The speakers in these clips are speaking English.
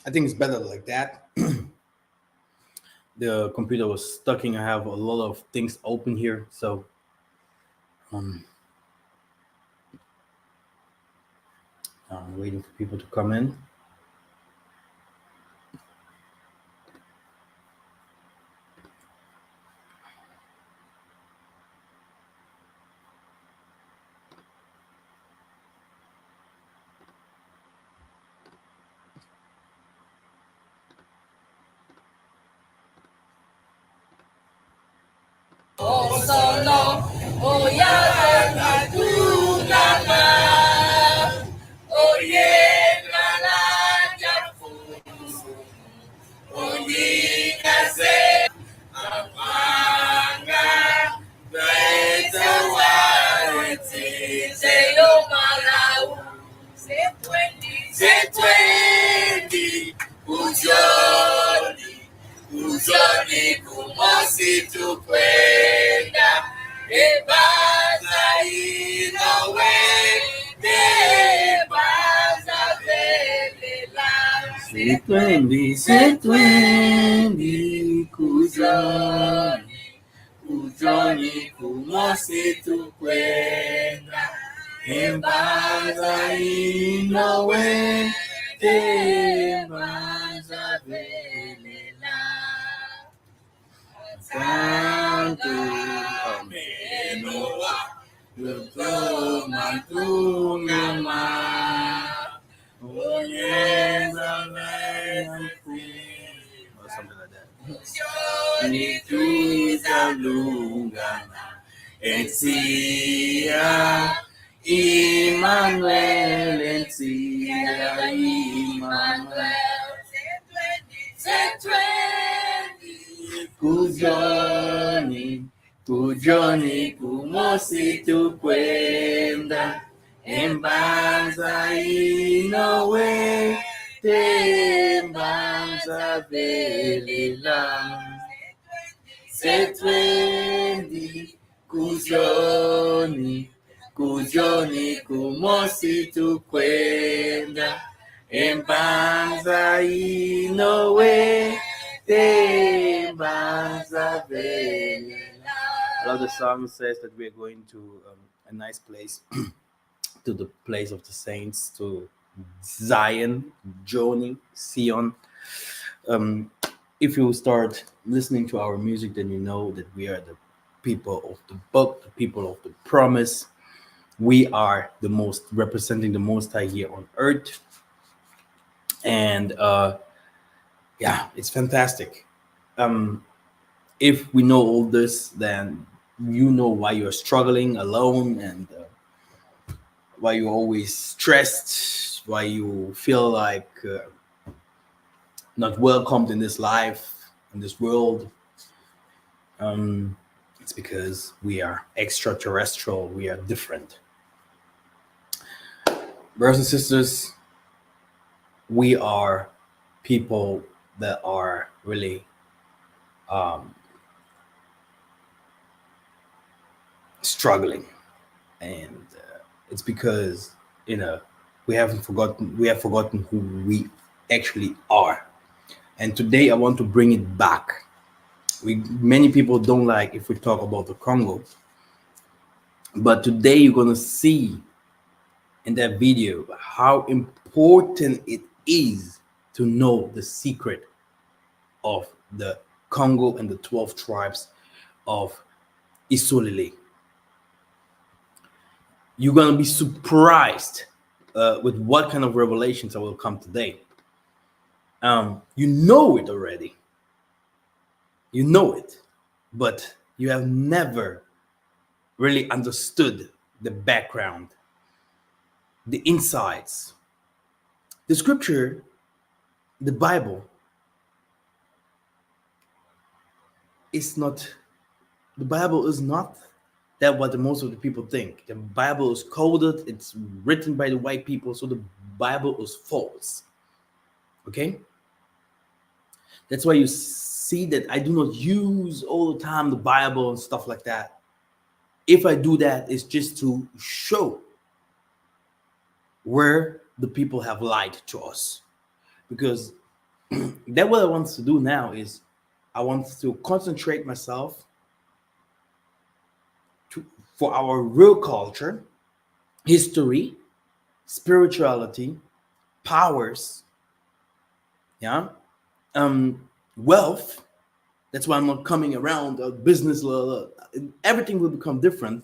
I think it's better like that. The computer was stuck. I have a lot of things open here, so um, I'm waiting for people to come in. Setwendi kujoni kumosi tukwenda embaza inowe tembaza velela santo amenoa lutoma tungama onyeza or something like that. Encia Emmanuel, Encia Emmanuel, Kujoni, kumosi tukwenda, embanza inowe, tembanza velela. Setwendi kujoni kumosi tukwenda embanza inowe tembanza velela. I love the song says that we're going to a nice place, to the place of the saints, to Zion, Joni, Sion. If you start listening to our music, then you know that we are the people of the book, the people of the promise. We are the most representing the Most High here on earth. And yeah, it's fantastic. If we know all this, then you know why you're struggling alone and why you're always stressed, why you feel like not welcomed in this life, in this world. It's because we are extraterrestrial, we are different. Brothers and sisters, we are people that are really struggling, and it's because we have forgotten who we actually are. And today I want to bring it back. Many people don't like if we talk about the Congo, but today you're gonna see in that video how important it is to know the secret of the Congo and the 12 tribes of Isolile. You're gonna be surprised with what kind of revelations I will come today. You know it already. You know it, but you have never really understood the background, the insights. The scripture, the Bible, is not that what the most of the people think. The Bible is coded, it's written by the white people, so the Bible is false. Okay? That's why you see that I do not use all the time the Bible and stuff like that. If I do that, it's just to show where the people have lied to us. Because That what I want to do now is I want to concentrate myself to, for our real culture, history, spirituality, powers, yeah, wealth. That's why I'm not coming around business. Everything will become different.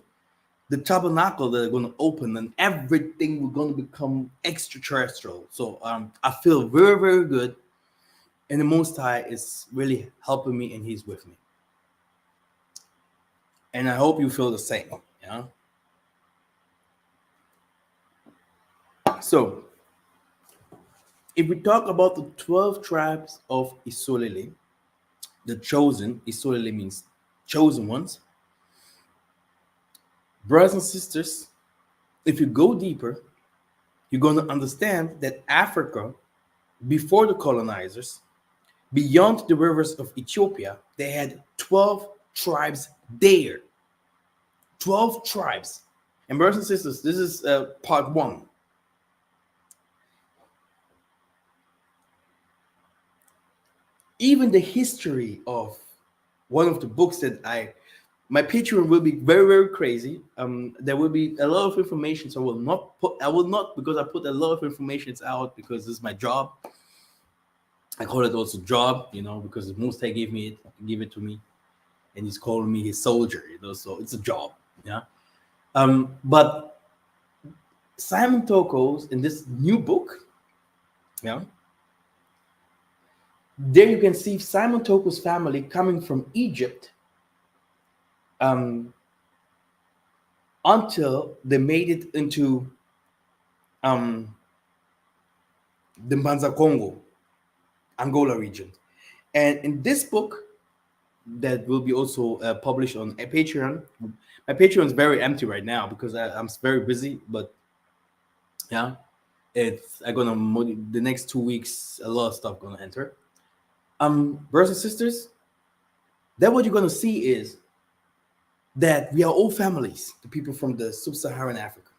The tabernacle that are going to open and everything will going to become extraterrestrial. So I feel very, very good. And the Most High is really helping me and He's with me. And I hope you feel the same. Yeah. So if we talk about the 12 tribes of Isolele, the chosen, Isolele means chosen ones. Brothers and sisters, if you go deeper, you're going to understand that Africa, before the colonizers, beyond the rivers of Ethiopia, they had 12 tribes there. 12 tribes. And brothers and sisters, this is part one. Even the history of one of the books that my Patreon will be very, very crazy. There will be a lot of information, so I will not because I put a lot of information out because this is my job. I call it also job, because the Most High gave it to me, and He's calling me His soldier, so it's a job, yeah. But Simon Toko's in this new book, yeah, there you can see Simon Toko's family coming from Egypt until they made it into the Mbanza Congo, Angola region. And in this book, that will be also published on a Patreon. My Patreon is very empty right now because I'm very busy, but yeah, the next 2 weeks, a lot of stuff gonna enter. Brothers and sisters, then what you're gonna see is that we are all families, the people from the sub-Saharan Africa.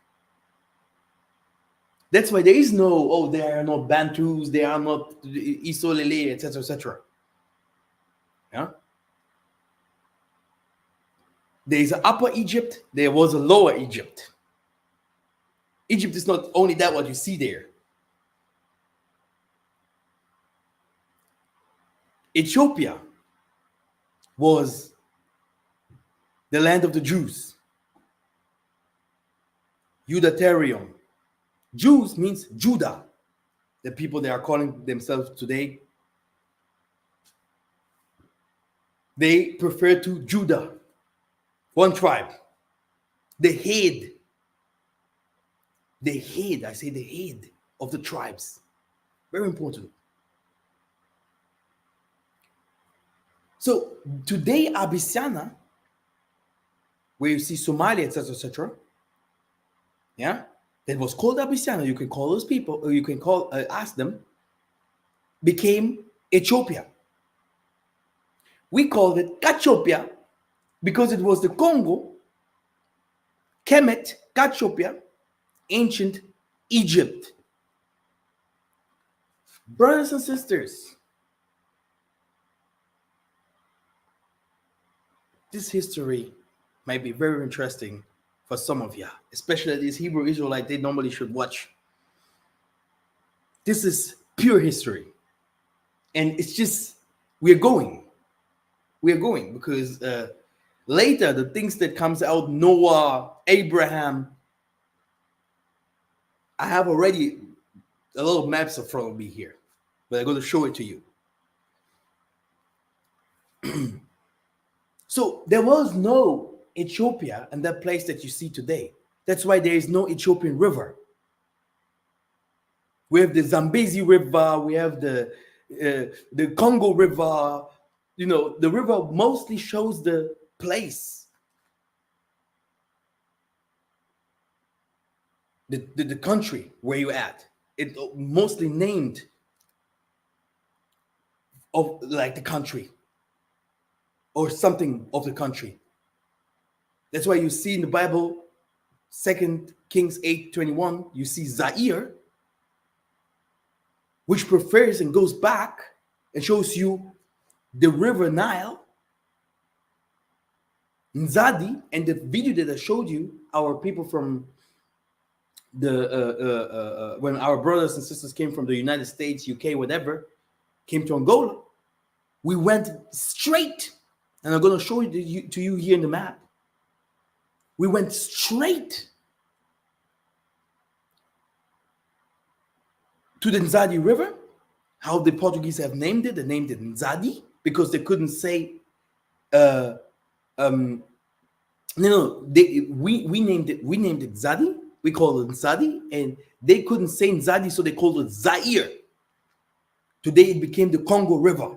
That's why there is no, they are not Bantus, they are not Isolele, etc., etc. Yeah. There is an Upper Egypt, there was a Lower Egypt. Egypt is not only that what you see there. Ethiopia was the land of the Jews. Judatarium. Jews means Judah. The people they are calling themselves today, they prefer to Judah. One tribe. The head, I say the head of the tribes. Very important. So today, Abyssinia, where you see Somalia, etc., etc., yeah, that was called Abyssinia. You can call those people, or you can ask them, became Ethiopia. We called it Kachopia because it was the Congo, Kemet, Kachopia, ancient Egypt. Brothers and sisters, this history might be very interesting for some of you, especially these Hebrew Israelites, they normally should watch. This is pure history. And it's just, we're going because later the things that comes out, Noah, Abraham, I have already a lot of maps in front of me here, but I'm going to show it to you. So there was no Ethiopia in that place that you see today. That's why there is no Ethiopian river. We have the Zambezi River, we have the Congo River. The river mostly shows the place, the country where you're at. It mostly named of like the country or something of the country. That's why you see in the Bible, 2 Kings 8:21, you see Zaire, which prefers and goes back It shows you the river Nile, Nzadi, and the video that I showed you, our people from the when our brothers and sisters came from the United States, UK, whatever, came to Angola. We went straight, and I'm going to show you to you here in the map. We went straight to the Nzadi River. How the Portuguese have named it? They named it Nzadi because they couldn't say. No, we named it. We named it Zadi. We called it Nzadi, and they couldn't say Nzadi, so they called it Zaire. Today it became the Congo River,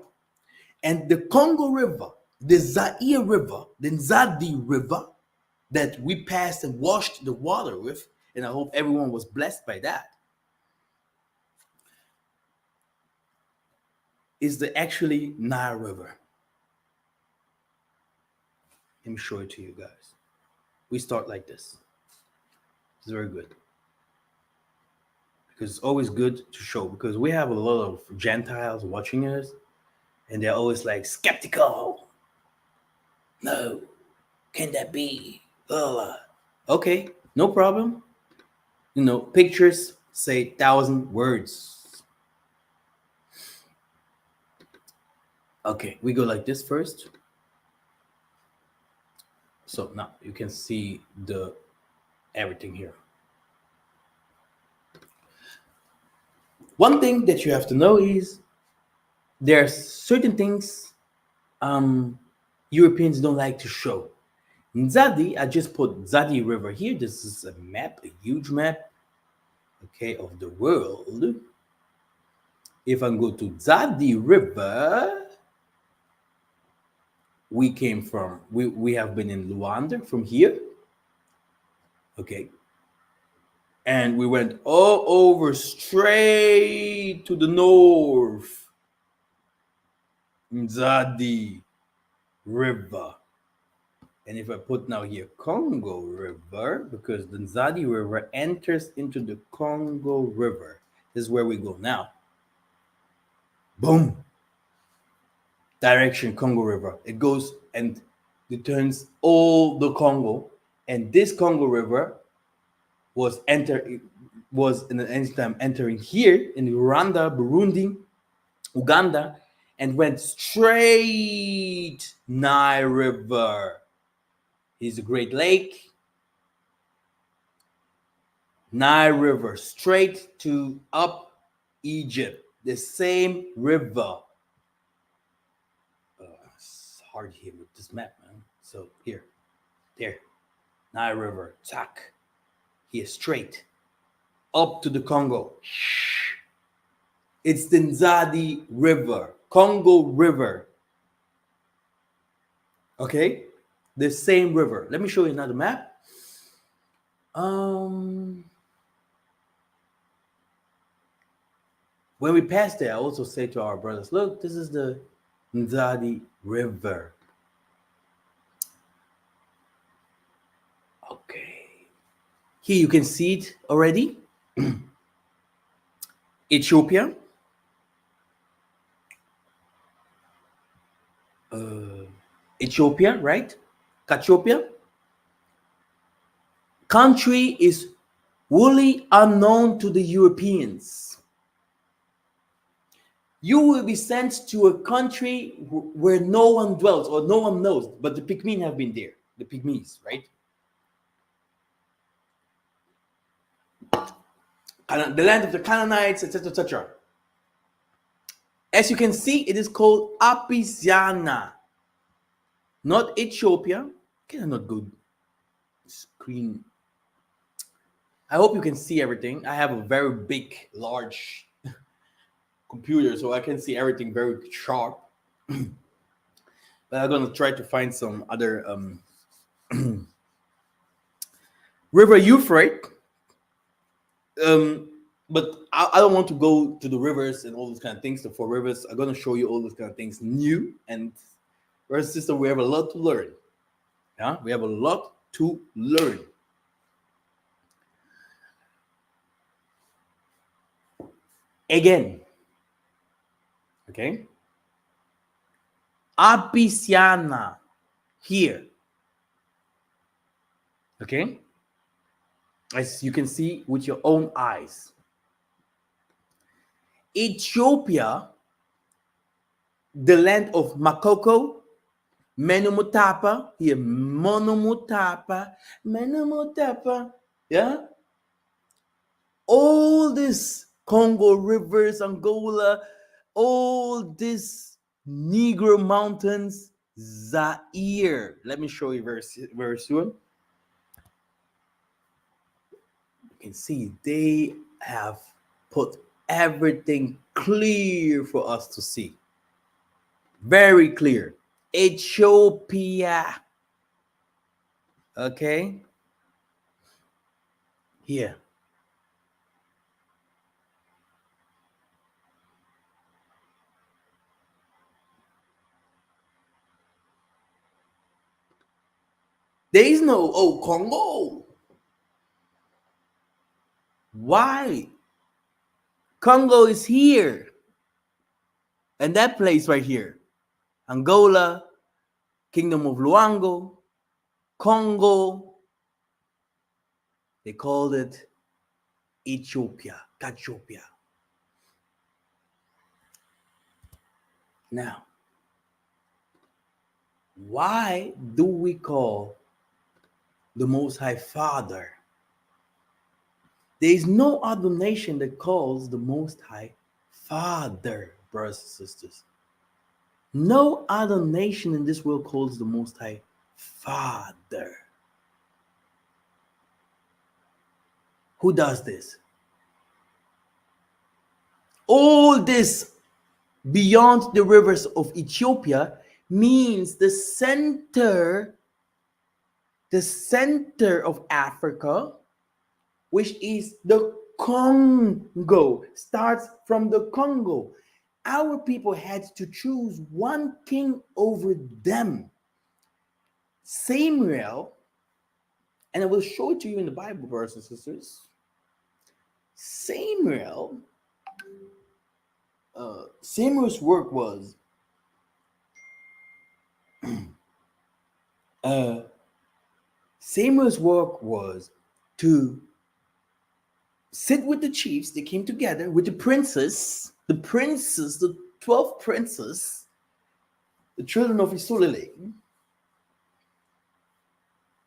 and the Congo River, the Zaire River, the Nzadi River, that we passed and washed the water with, and I hope everyone was blessed by that, is the actually Nile River. Let me show it to you guys. We start like this. It's very good. Because it's always good to show, because we have a lot of Gentiles watching us, and they're always like skeptical. No, can that be? Okay, no problem. Pictures say 1,000 words. Okay, we go like this first. So now you can see everything here. One thing that you have to know is there are certain things Europeans don't like to show. Nzadi, I just put Nzadi River here. This is a map, a huge map, okay, of the world. If I go to Nzadi River, we have been in Luanda from here, okay, and we went all over straight to the north. Nzadi River. And if I put now here Congo River, because the Nzadi River enters into the Congo River. This is where we go now. Boom. Direction Congo River. It goes and it turns all the Congo. And this Congo River was in the ancient time entering here in Rwanda, Burundi, Uganda, and went straight Nile River. Here's the Great Lake. Nile River, straight to up Egypt. The same river. It's hard here with this map, man. So here, there, Nile River, tack. Here, straight up to the Congo. It's the Nzadi River, Congo River. Okay, the same river. Let me show you another map. When we pass there, I also say to our brothers, look, this is the Nzadi River. Okay. Here you can see it already. Ethiopia. Ethiopia, right? Ethiopia. Country is wholly unknown to the Europeans. You will be sent to a country where no one dwells or no one knows, but the Pygmies have been there. The Pygmies, right? The land of the Canaanites, etc., etc. As you can see, it is called Apisiana, not Ethiopia. Can I not go screen? I hope you can see everything. I have a very big, large computer, so I can see everything very sharp. But I'm gonna try to find some other River Euphrates. But I don't want to go to the rivers and all those kind of things. The 4 rivers. I'm gonna show you all those kind of things new, and our sister, we have a lot to learn. Yeah, we have a lot to learn. Again, okay. Apiciana here. Okay? As you can see with your own eyes. Ethiopia, the land of Makoko, Menumutapa, here, Monomutapa, Menumutapa, yeah? All this Congo rivers, Angola, all this Negro mountains, Zaire. Let me show you very soon. You can see they have put everything clear for us to see. Very clear. Ethiopia. Okay? Here. There is no, oh, Congo. Why? Congo is here. And that place right here. Angola, Kingdom of Luango, Congo. They called it Ethiopia, Ethiopia. Now, why do we call the Most High Father? There is no other nation that calls the Most High Father, brothers and sisters. No other nation in this world calls the Most High Father. Who does this? All this beyond the rivers of Ethiopia means the center of Africa, which is the Congo, starts from the Congo. Our people had to choose one king over them. Samuel, and I will show it to you in the Bible, brothers and sisters. Samuel's work was to sit with the chiefs. They came together with the 12 princes, the children of Isulele,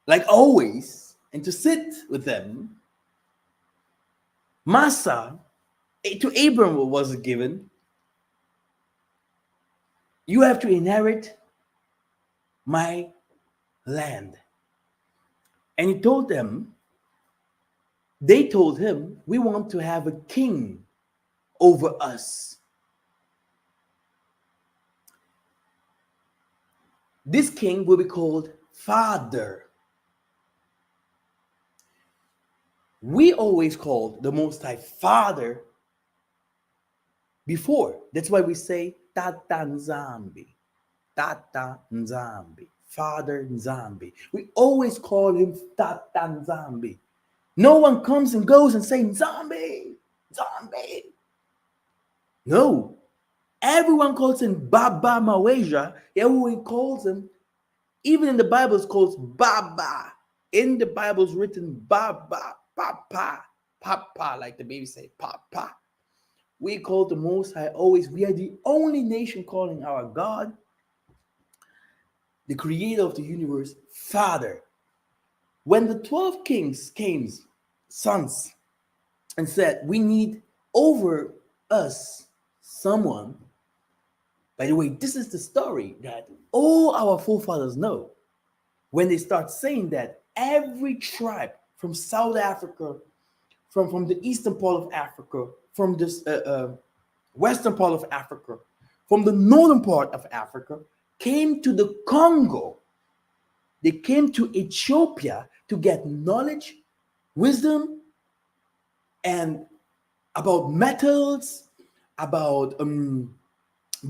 like always, and to sit with them. Massa, to Abram was given, you have to inherit my land. And he told them, they told him, we want to have a king over us. This king will be called Father. We always called the Most High Father before. That's why we say Tata Nzambi. Tata Nzambi. Father Nzambi. We always call him Tata Nzambi. No one comes and goes and say Nzambi. Nzambi. No. Everyone calls him Baba Maweja. Everyone calls him, even in the Bible, it's called Baba. In the Bible, it's written Baba, Papa, Papa, like the baby say, Papa. We call the Most High always. We are the only nation calling our God, the creator of the universe, Father. When the 12 kings came, sons, and said, we need over us someone. By the way, this is the story that all our forefathers know. When they start saying that, every tribe from South Africa, from the eastern part of Africa, from this western part of Africa, from the northern part of Africa, came to the Congo. They came to Ethiopia to get knowledge, wisdom, and about metals, about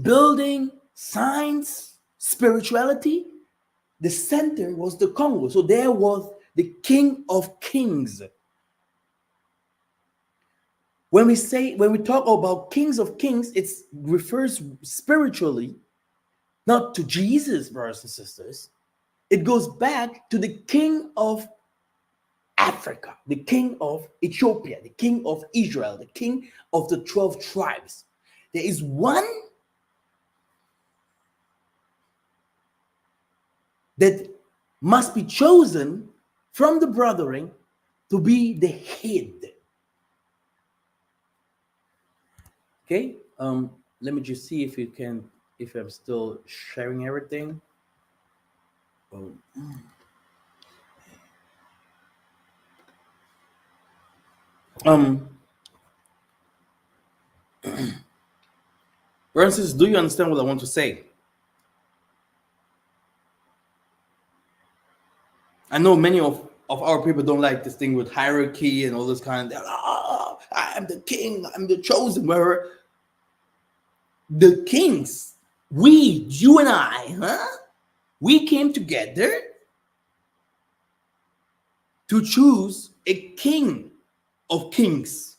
building, science, spirituality. The center was the Congo. So there was the King of Kings. When we talk about kings of kings, it refers spiritually not to Jesus, brothers and sisters. It goes back to the king of Africa, the king of Ethiopia, the king of Israel, the king of the 12 tribes. There is one that must be chosen from the brethren to be the head. Okay, let me just see if I'm still sharing everything. Francis, do you understand what I want to say? I know many of our people don't like this thing with hierarchy and all this kind of, I'm the king, I'm the chosen. Where the kings, you and I, we came together to choose a king of kings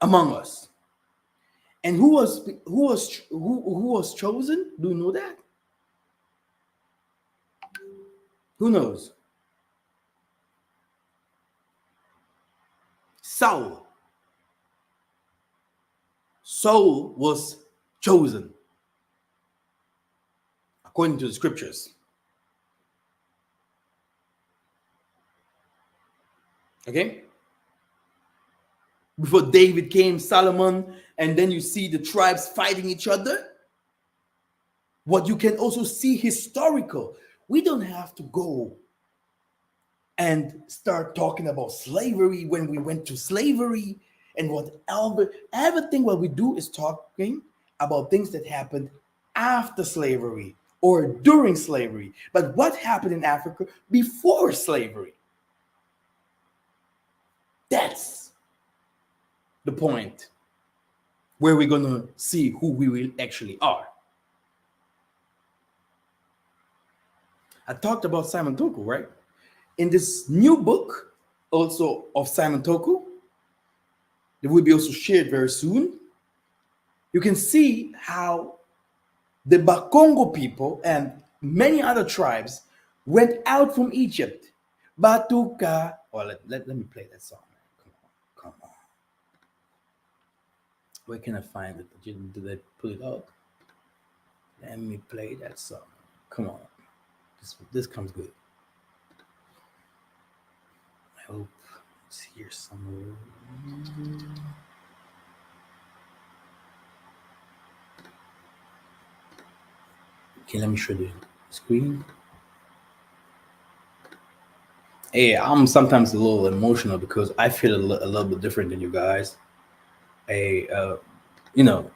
among us. And who was chosen? Do you know that? Who knows? Saul. Saul was chosen according to the scriptures. Okay? Before David came, Solomon, and then you see the tribes fighting each other. What you can also see historical. We don't have to go and start talking about slavery when we went to slavery and everything what we do is talking about things that happened after slavery or during slavery. But what happened in Africa before slavery? That's the point where we're going to see who we really actually are. I talked about Simon Toko, right? In this new book, also of Simon Toko, that will be also shared very soon, you can see how the Bakongo people and many other tribes went out from Egypt. Batuka. Oh, let me play that song. Come on. Where can I find it? Did they put it up? Let me play that song. Come on. This comes good. I hope it's here somewhere. Okay, let me show the screen. Hey, I'm sometimes a little emotional because I feel a little bit different than you guys. You know.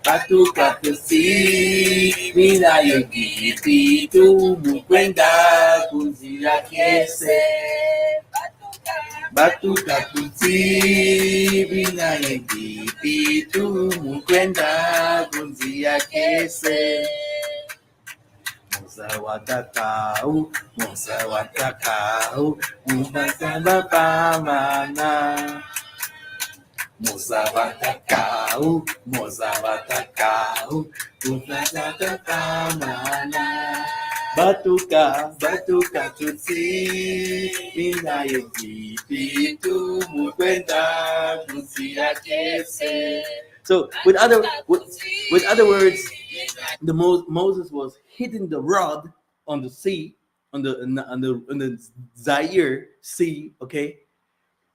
Batuka tusi mina yogi tu mukwenda kunzira kese. Batuka tusi mina yogi tu mukwenda kunzira kese. Mosa watakau, musaba pamana. Musaba takau, musaba pamana. Batuka tutsi, mina yogi tu mukwenda kunzira kese. So, with other words, Moses was hitting the rod on the sea, on the Zaire Sea, okay,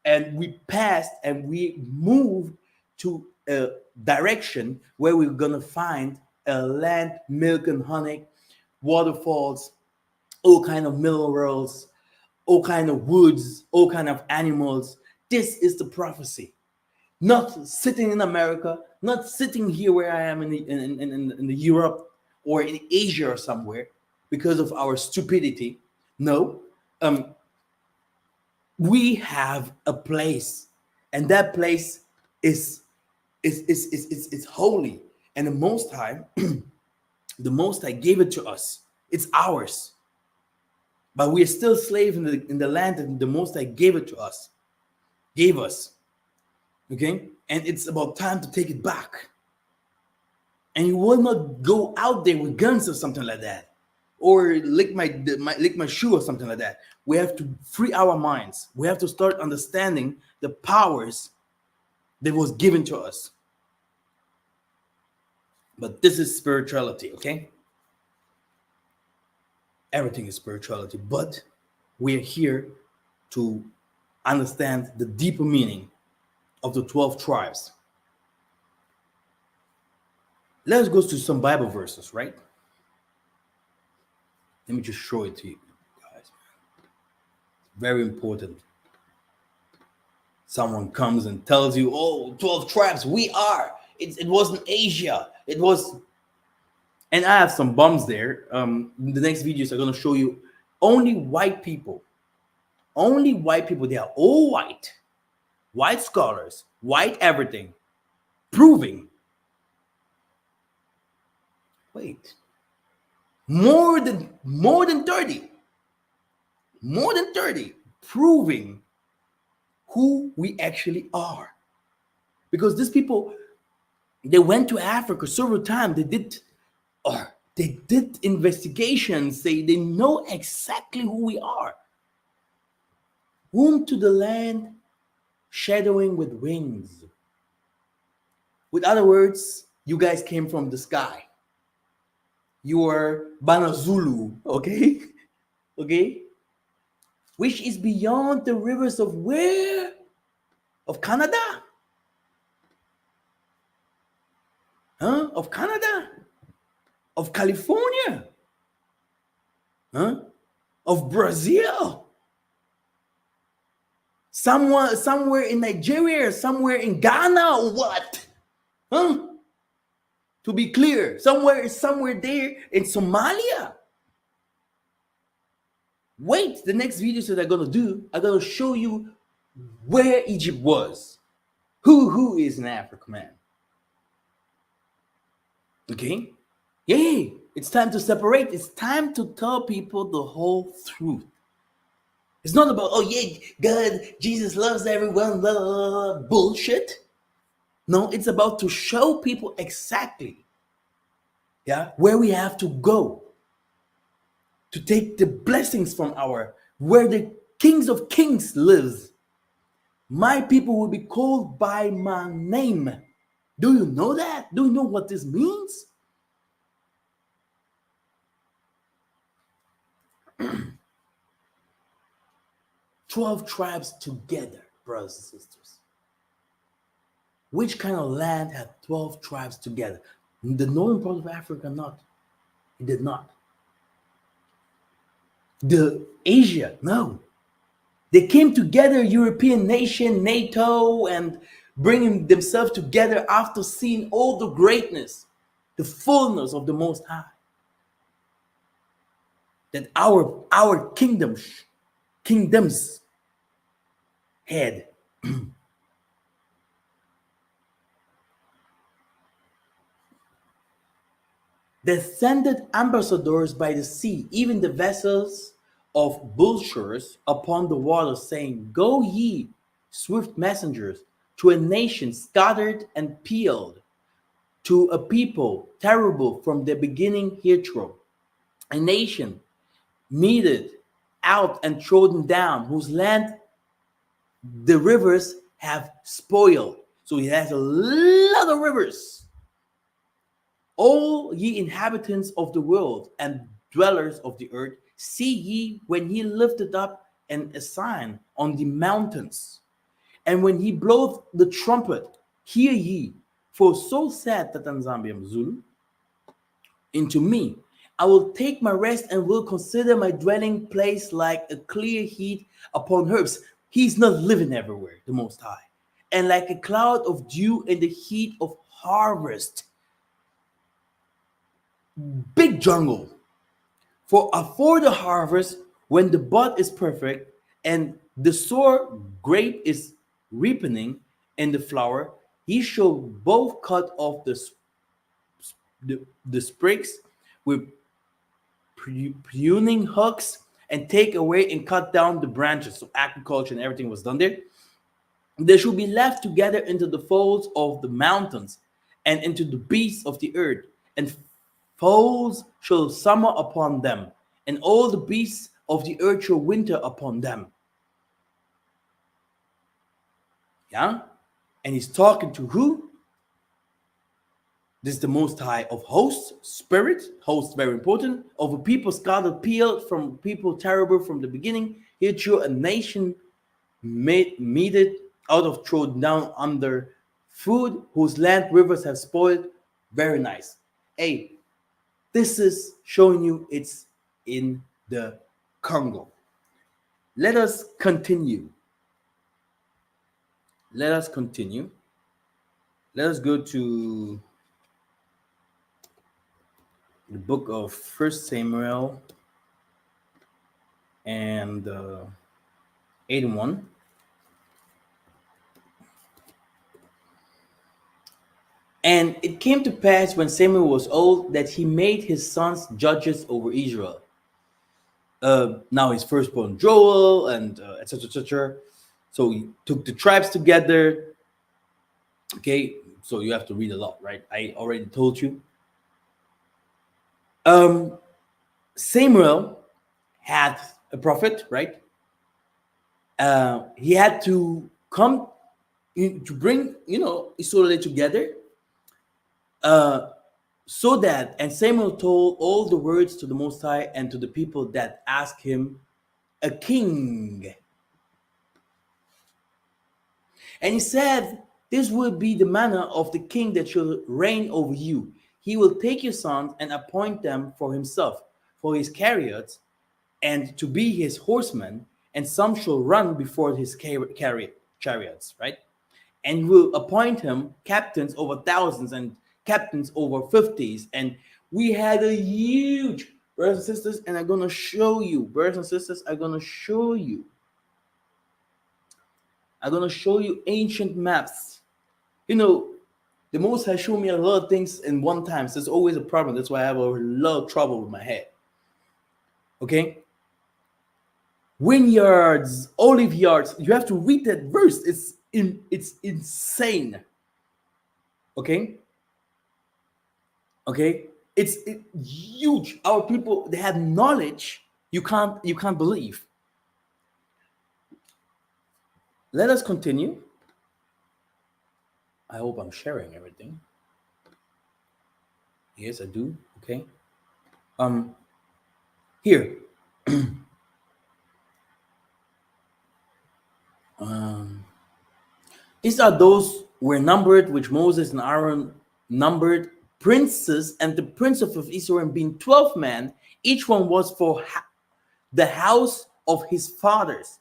and we passed and we moved to a direction where we're gonna find a land, milk and honey, waterfalls, all kind of minerals, all kind of woods, all kind of animals, this is the prophecy. Not sitting in America, not sitting here where I am in the Europe or in Asia or somewhere because of our stupidity. No, we have a place, and that place is holy, and the Most High, the Most High gave it to us. It's ours, but we are still slaves in the land that the Most High gave it to us, gave us. Okay, and it's about time to take it back. And you will not go out there with guns or something like that, or lick my shoe or something like that. We have to free our minds. We have to start understanding the powers that was given to us. But this is spirituality, okay? Everything is spirituality, but we're here to understand the deeper meaning of the 12 tribes. Let's go to some Bible verses, right? Let me just show it to you guys. Very important. Someone comes and tells you, oh, 12 tribes, we are. It wasn't Asia. It was. And I have some bums there. The next videos are going to show you only white people. Only white people. They are all white. White scholars. White everything. Proving. Wait. More than 30. More than 30. Proving who we actually are. Because these people, they went to Africa several times. They did investigations. They know exactly who we are. Womb to the land, shadowing with wings. With other words, you guys came from the sky. You are Banazulu, okay? Okay? Which is beyond the rivers of where? Of Canada? Huh? Of Canada? Of California? Huh? Of Brazil? Somewhere in Nigeria, somewhere in Ghana, or what? Huh? To be clear, somewhere there in Somalia. Wait, the next videos that I'm gonna do, I'm gonna show you where Egypt was. Who is an African man? Okay? Yay! It's time to separate. It's time to tell people the whole truth. It's not about, oh yeah, God, Jesus loves everyone, blah, blah, blah, bullshit. No, it's about to show people exactly, yeah, where we have to go to take the blessings from where the kings of kings lives. My people will be called by my name. Do you know that? Do you know what this means? "12 tribes together, brothers and sisters." Which kind of land had 12 tribes together? The northern part of Africa, not. It did not. The Asia, no. They came together, European nation, NATO, and bringing themselves together after seeing all the greatness, the fullness of the Most High. That our kingdoms had. They sended ambassadors by the sea, even the vessels of vultures upon the water, saying, "Go ye, swift messengers, to a nation scattered and peeled, to a people terrible from the beginning hitherto, a nation meted out and trodden down, whose land the rivers have spoiled." So he has a lot of rivers. "All ye inhabitants of the world and dwellers of the earth, see ye when he lifted up a sign on the mountains, and when he bloweth the trumpet, hear ye. For so said Tatanzambia Zulu into me, I will take my rest and will consider my dwelling place like a clear heat upon herbs." He's not living everywhere, the Most High. And like a cloud of dew in the heat of harvest, big jungle. For the harvest, when the bud is perfect and the sour grape is ripening in the flower, he shall both cut off the sprigs with pruning hooks and take away and cut down the branches. So agriculture and everything was done there. They should be left together into the folds of the mountains and into the beasts of the earth, and foes shall summer upon them, and all the beasts of the earth shall winter upon them. Yeah? And he's talking to who? This is the Most High of hosts, spirit, hosts very important, of a people scattered, peeled from people terrible from the beginning. Here drew a nation meted out of thrown down under food, whose land rivers have spoiled. Very nice. Hey, this is showing you it's in the Congo. Let us continue. Let us continue. Let us go to the book of First Samuel and 81. And it came to pass when Samuel was old that he made his sons judges over Israel. Now his firstborn Joel and etc. etc. So he took the tribes together. Okay, so you have to read a lot, right? I already told you. Samuel had a prophet, right? He had to come to bring, Israel together. So that, and Samuel told all the words to the Most High and to the people that asked him a king. And he said, this will be the manner of the king that shall reign over you. He will take your sons and appoint them for himself, for his chariots, and to be his horsemen, and some shall run before his chariots, right? And he will appoint him captains over thousands and captains over 50s. And we had a huge, brothers and sisters, and I'm going to show you, brothers and sisters, I'm going to show you ancient maps. The Most High showed me a lot of things in one time. So there's always a problem. That's why I have a lot of trouble with my head. Okay? Vineyards, olive yards. You have to read that verse. It's insane. Okay? Okay? It's huge. Our people, they have knowledge you can't believe. Let us continue. I hope I'm sharing everything. Yes, I do. Okay. Here. These are those were numbered, which Moses and Aaron numbered, princes, and the prince of Israel being 12 men. Each one was for the house of his fathers.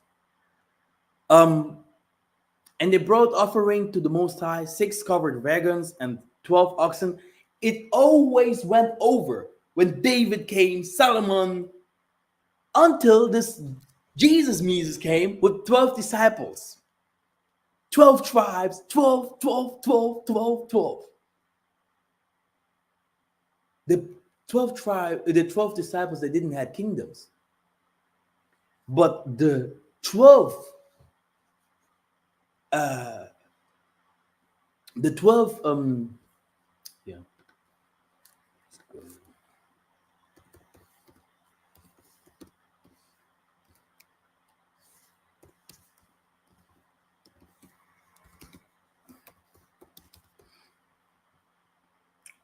And they brought offering to the Most High, 6 covered wagons and 12 oxen. It always went over when David came, Solomon, until this Jesus came with 12 disciples. 12 tribes, 12, 12, 12, 12, 12. The 12 disciples, they didn't have kingdoms. But the 12 yeah.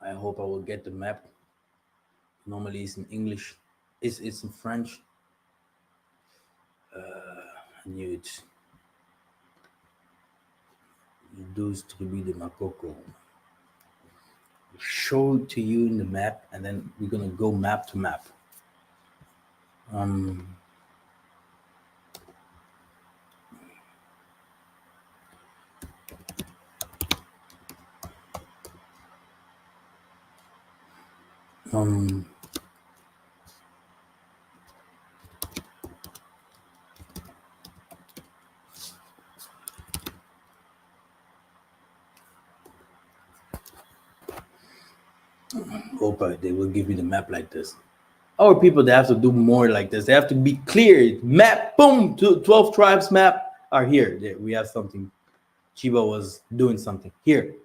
I hope I will get the map. Normally it's in English. It's in French. I knew it. Those tribus de Makoko. Show it to you in the map, and then we're gonna go map to map. um hope they will give me the map like this. Our people, they have to do more like this. They have to be clear. Map, boom, 12 tribes map are here. There, we have something. Chiba was doing something. Here.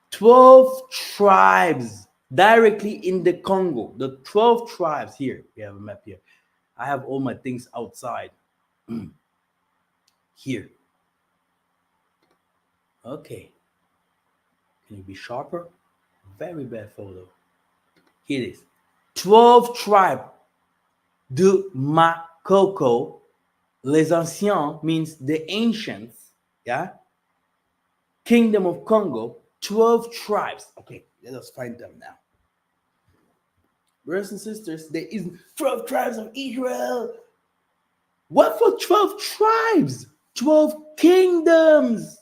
12 tribes directly in the Congo. The 12 tribes here. We have a map here. I have all my things outside. Here. Okay. Can you be sharper? Very bad photo. Here it is. 12 tribes de Makoko. Les Anciens means the ancients. Yeah. Kingdom of Congo. 12 tribes. Okay, let us find them now. Brothers and sisters, there is 12 tribes of Israel. What for 12 tribes? 12 kingdoms.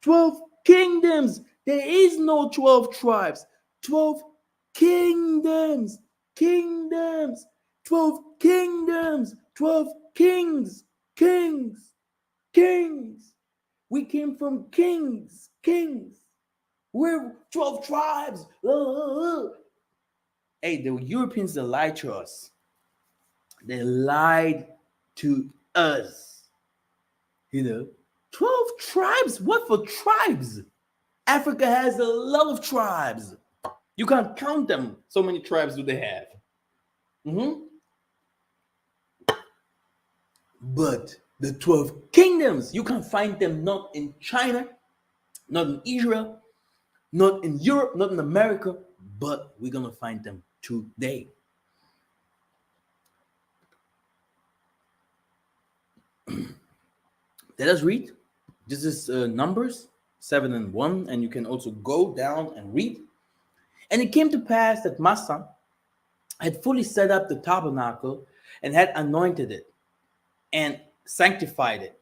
12 kingdoms. There is no 12 tribes. 12 kingdoms. Kingdoms. 12 kingdoms. 12 kings. Kings. Kings. We came from kings. Kings. We're 12 tribes. Hey, the Europeans, they lied to us. They lied to us. 12 tribes? What for tribes? Africa has a lot of tribes. You can't count them. So many tribes do they have. But the 12 kingdoms, you can find them not in China, not in Israel, not in Europe, not in America, but we're going to find them today. Let us read. This is Numbers 7 and 1, and you can also go down and read. And it came to pass that Massa had fully set up the tabernacle and had anointed it and sanctified it,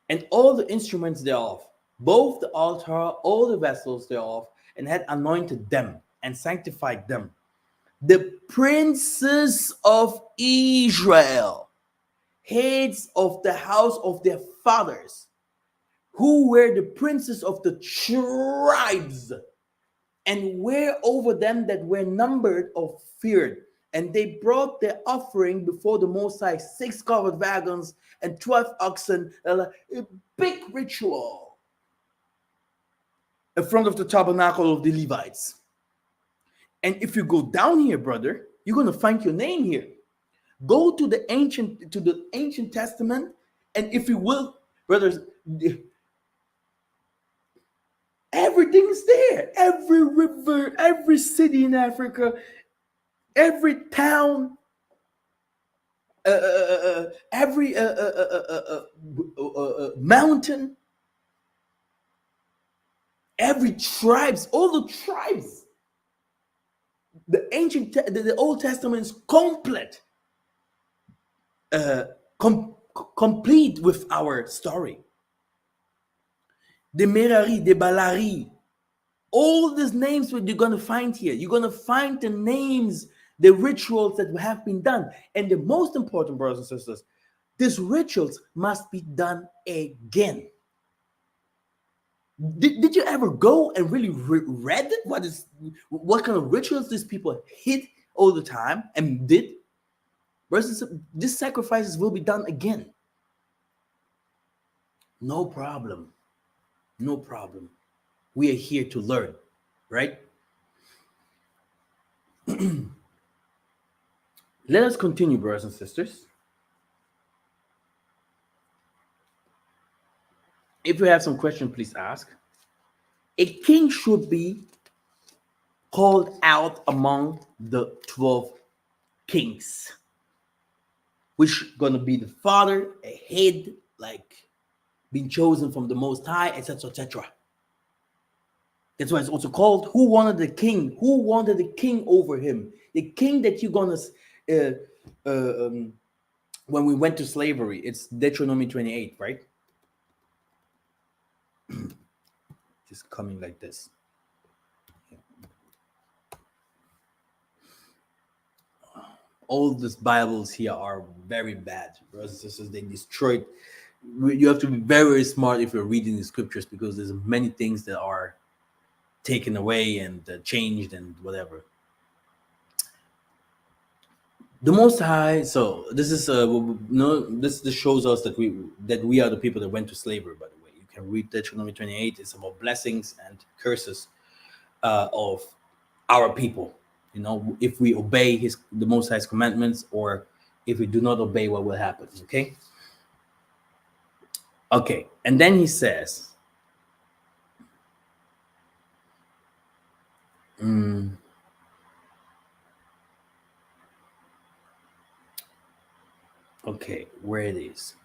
and all the instruments thereof, both the altar, all the vessels thereof, and had anointed them and sanctified them. The princes of Israel, heads of the house of their fathers, who were the princes of the tribes, and were over them that were numbered or feared. And they brought their offering before the Most High, 6 covered wagons and 12 oxen, a big ritual in front of the tabernacle of the Levites. And if you go down here, brother, you're going to find your name here. Go to the ancient Testament, and if you will, brothers, everything is there. Every river, every city in Africa, every town, every mountain, every tribes, all the tribes. The Old Testament is complete, complete with our story. The Merari, the Balari, all these names that you're going to find here. You're going to find the names, the rituals that have been done. And the most important, brothers and sisters, these rituals must be done again. Did you ever go and really read it? What kind of rituals these people hit all the time and did? Brothers, these sacrifices will be done again. No problem. No problem. We are here to learn, right? Let us continue, brothers and sisters. If you have some question, please ask. A king should be called out among the 12 kings, which gonna be the father, a head, like being chosen from the Most High, etc., etc. That's why it's also called who wanted the king? Who wanted the king over him? The king that you're gonna when we went to slavery, it's Deuteronomy 28, right? Just coming like this. All these Bibles here are very bad, brothers and sisters. They destroyed. You have to be very, very smart if you're reading the scriptures, because there's many things that are taken away and changed and whatever. The Most High. So this is no. This shows us that we are the people that went to slavery. By the way, you can read Deuteronomy 28. It's about blessings and curses of our people. If we obey the Most High's commandments, or if we do not obey, what will happen? Okay. And then he says, okay, where it is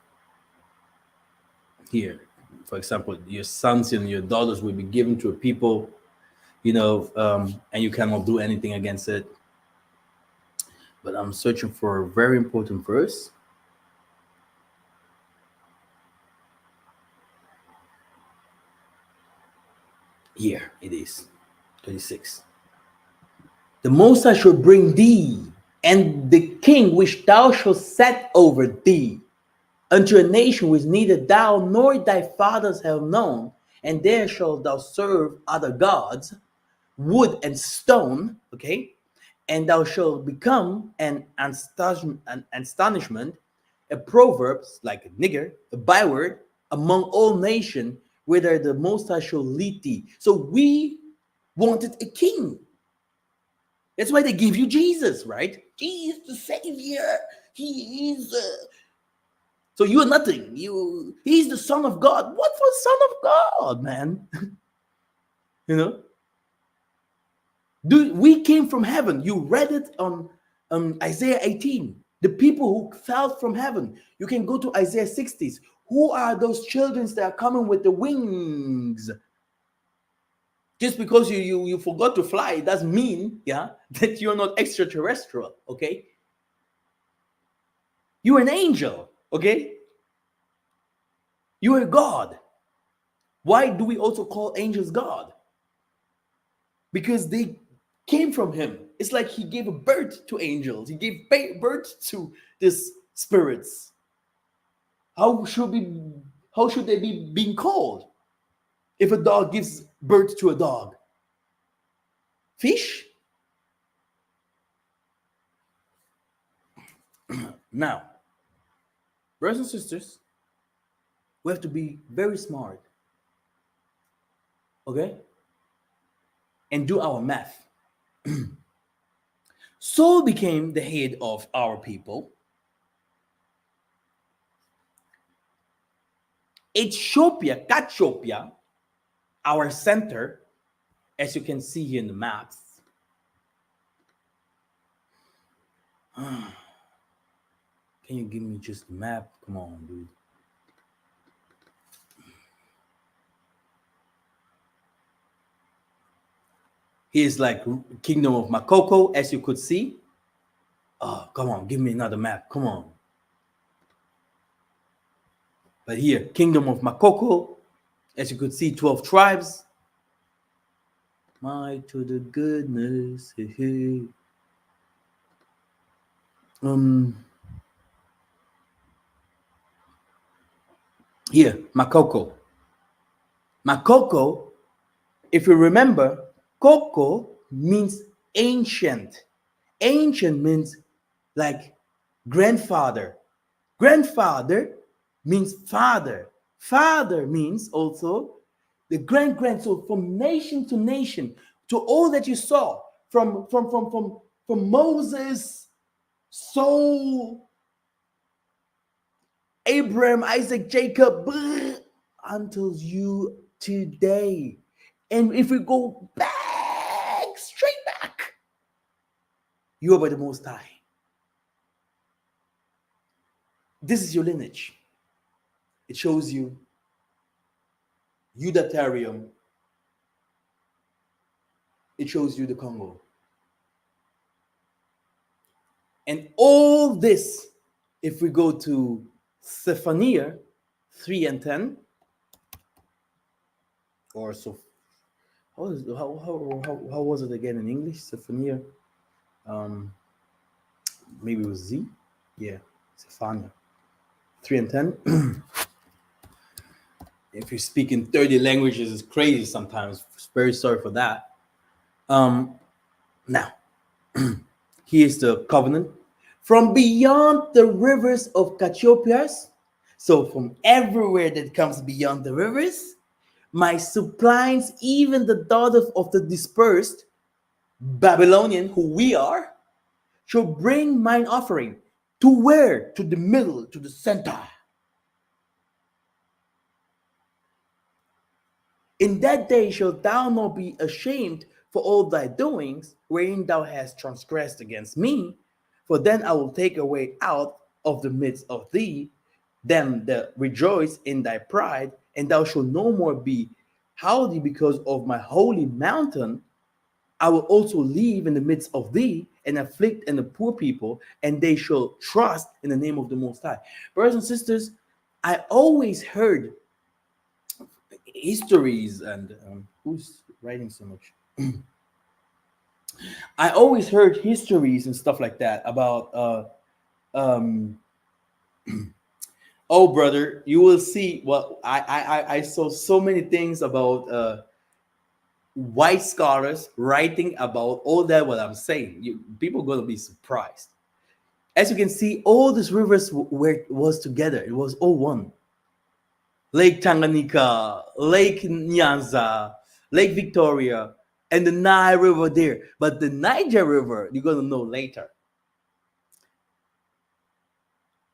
here. For example, your sons and your daughters will be given to a people, and you cannot do anything against it. But I'm searching for a very important verse. Here it is, 36. The Most High shall bring thee, and the king which thou shalt set over thee, unto a nation which neither thou nor thy fathers have known, and there shalt thou serve other gods, wood and stone, okay? And thou shalt become an astonishment, a proverb, like a nigger, a byword among all nations, whither the Most High shall lead thee. So we wanted a king. That's why they give you Jesus, right? Jesus, the Savior. He is. So you are nothing. He's the Son of God. What for Son of God, man? you know. We came from heaven. You read it on Isaiah 18. The people who fell from heaven. You can go to Isaiah 60s. Who are those children that are coming with the wings? Just because you forgot to fly, it doesn't mean, that you're not extraterrestrial, okay? You're an angel, okay? You're a God. Why do we also call angels God? Because they came from him. It's like he gave a birth to angels. He gave birth to these spirits. How should they be being called if a dog gives birth to a dog? Fish? Now, brothers and sisters, we have to be very smart, okay? And do our math. Saul became the head of our people. Ethiopia, our center, as you can see here in the maps. Can you give me just the map? Come on, dude. Here's like Kingdom of Makoko, as you could see. Oh, come on, give me another map. Come on. But here, Kingdom of Makoko, as you could see, 12 tribes. My to the goodness. Here, Makoko. Makoko, if you remember, Koko means ancient. Ancient means like grandfather. Grandfather means father. Father means also the grand. So from nation to nation, to all that you saw, from Moses, Saul, Abraham, Isaac, Jacob, until you today. And if we go back, straight back, you are by the Most High. This is your lineage. It shows you Udatarium. It shows you the Congo. And all this, if we go to Zephaniah 3 and 10, or so, how was it again in English? Zephaniah maybe it was Z. Yeah, Stefania. 3 and 10. If you're speaking 30 languages, it's crazy sometimes. Very sorry for that. Now, here's the covenant. From beyond the rivers of Cachopias, so from everywhere that comes beyond the rivers, my suppliants, even the daughters of the dispersed Babylonian, who we are, shall bring mine offering. To where? To the middle, to the center. In that day shalt thou not be ashamed for all thy doings, wherein thou hast transgressed against me. For then I will take away out of the midst of thee them that rejoice in thy pride, and thou shalt no more be haughty because of my holy mountain. I will also leave in the midst of thee and afflict and the poor people, and they shall trust in the name of the Most High. Brothers and sisters, I always heard histories and who's writing so much? I always heard histories and stuff like that about um oh brother, you will see. Well, I saw so many things about white scholars writing about all that what I'm saying. People gonna be surprised. As you can see, all these rivers where it was together, it was all one. Lake Tanganyika, Lake Nyanza, Lake Victoria, and the Nile River there. But the Niger River, you're gonna know later.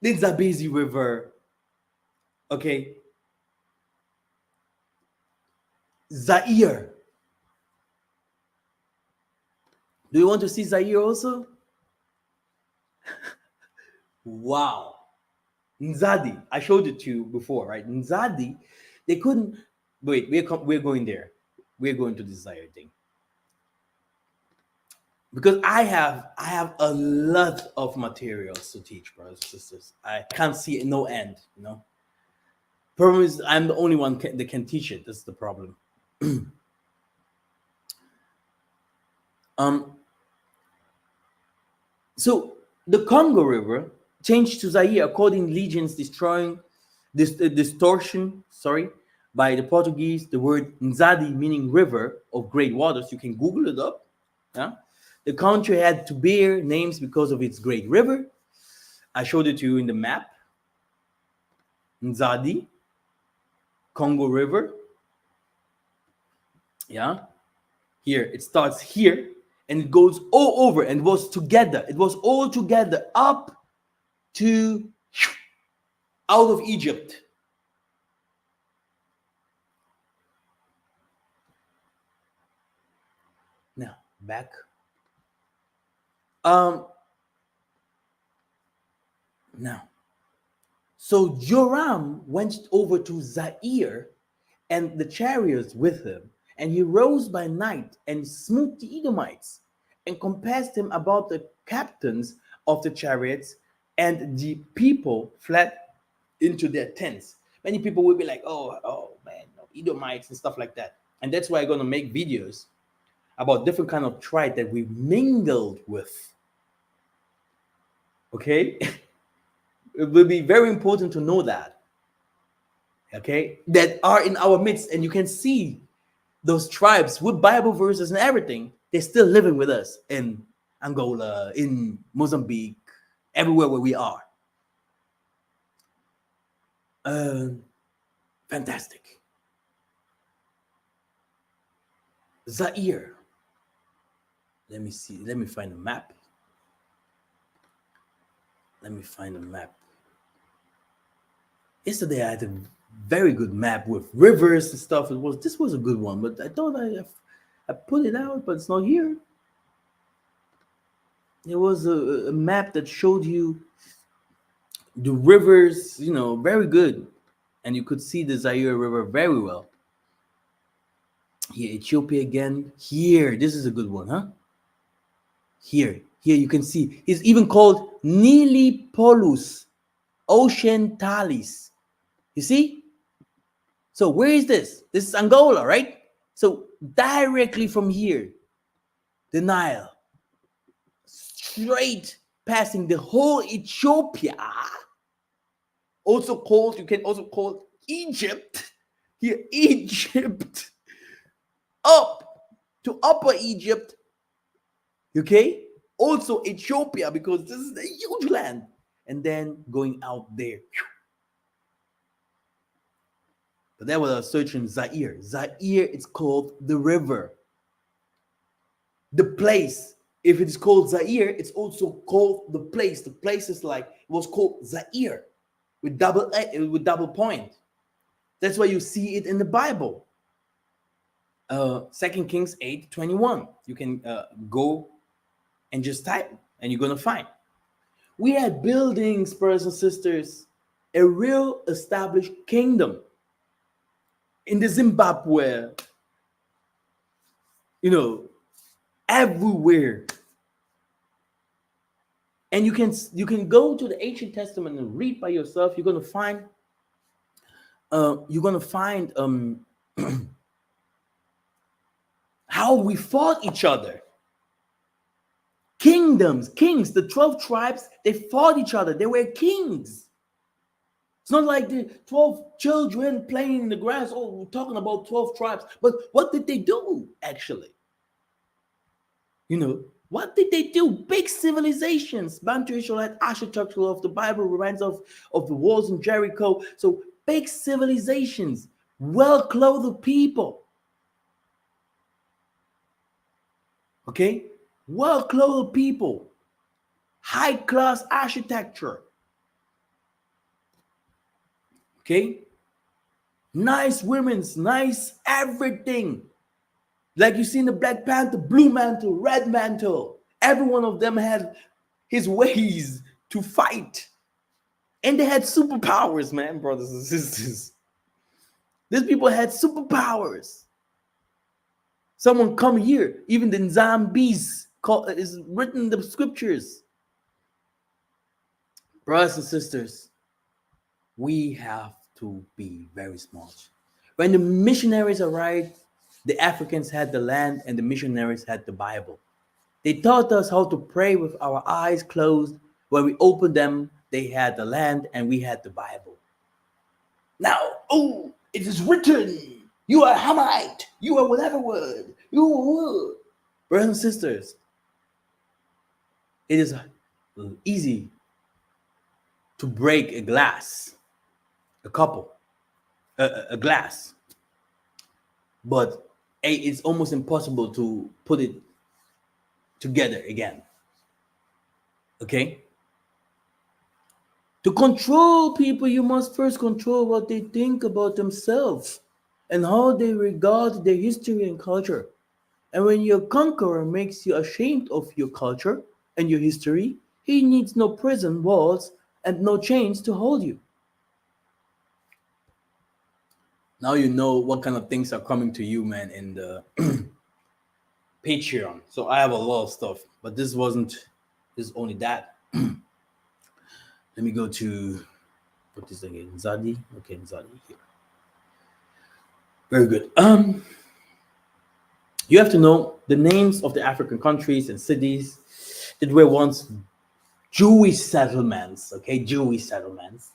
The Zambezi River, okay, Zaire. Do you want to see Zaire also? Wow. Nzadi, I showed it to you before, right? Nzadi, they couldn't wait. We're going there. We're going to this Zaire thing because I have a lot of materials to teach, brothers and sisters. I can't see no end. Problem is I'm the only one that can teach it. That's the problem. um. So the Congo River changed to Zaire according legions destroying this distortion. Sorry, by the Portuguese, the word Nzadi meaning river of great waters. You can Google it up. Yeah, the country had to bear names because of its great river. I showed it to you in the map. Nzadi, Congo River. Yeah, here it starts here and it goes all over and was together. It was all together up to out of Egypt. Now back. Um. Now, so Joram went over to Zaire and the chariots with him, and he rose by night and smote the Edomites and compassed him about the captains of the chariots, and the people fled into their tents. Many people will be like, oh man, no, Edomites and stuff like that. And that's why I'm gonna make videos about different kind of tribe that we mingled with. Okay? It will be very important to know that. Okay? That are in our midst, and you can see those tribes with Bible verses and everything. They're still living with us in Angola, in Mozambique, everywhere where we are. Fantastic. Zaire. Let me see. Let me find a map. Let me find a map. Yesterday I had a very good map with rivers and stuff. This was a good one, but I thought I put it out, but it's not here. There was a map that showed you the rivers, very good, and you could see the Zaire River very well. Here, Ethiopia again. Here, this is a good one, huh? Here you can see. It's even called Nilipolus Oceantalis. You see? So where is this? This is Angola, right? So directly from here, the Nile, straight passing the whole Ethiopia, also called, you can also call Egypt, here, Egypt, up to Upper Egypt, okay? Also Ethiopia, because this is a huge land, and then going out there. But that was a search in Zaire. Zaire, it's called the river. The place, if it's called Zaire, it's also called the place. The place is like, it was called Zaire with double point. That's why you see it in the Bible. 2 Kings 8:21. You can go and just type, and you're gonna find. We had buildings, brothers and sisters, a real established kingdom in the Zimbabwe, everywhere. And you can go to the ancient testament and read by yourself. You're gonna find how we fought each other. Kings, the 12 tribes, they fought each other. They were kings. It's not like the 12 children playing in the grass. Oh, we're talking about 12 tribes. But what did they do, actually? What did they do? Big civilizations. Bantu Israelite architecture of the Bible reminds of the walls in Jericho. So big civilizations, well-clothed people. Okay? Well-clothed people. High-class architecture. Okay? Nice women's, nice everything. Like you see in the Black Panther, blue mantle, red mantle. Every one of them had his ways to fight. And they had superpowers, man, brothers and sisters. These people had superpowers. Someone come here, even the zombies is written in the scriptures. Brothers and sisters, we have to be very smart. When the missionaries arrived, the Africans had the land and the missionaries had the Bible. They taught us how to pray with our eyes closed. When we opened them, they had the land and we had the Bible. Now, it is written, you are Hamite, you are whatever word, you are. Brothers and sisters, it is easy to break a glass, a glass. But it's almost impossible to put it together again. Okay? To control people, you must first control what they think about themselves and how they regard their history and culture. And when your conqueror makes you ashamed of your culture and your history, he needs no prison walls and no chains to hold you. Now you know what kind of things are coming to you, man, in the Patreon. So I have a lot of stuff, but this is only that. Let me go to, what is it again? Zadi? Okay, Zadi here. Very good. You have to know the names of the African countries and cities that were once Jewish settlements, okay? Jewish settlements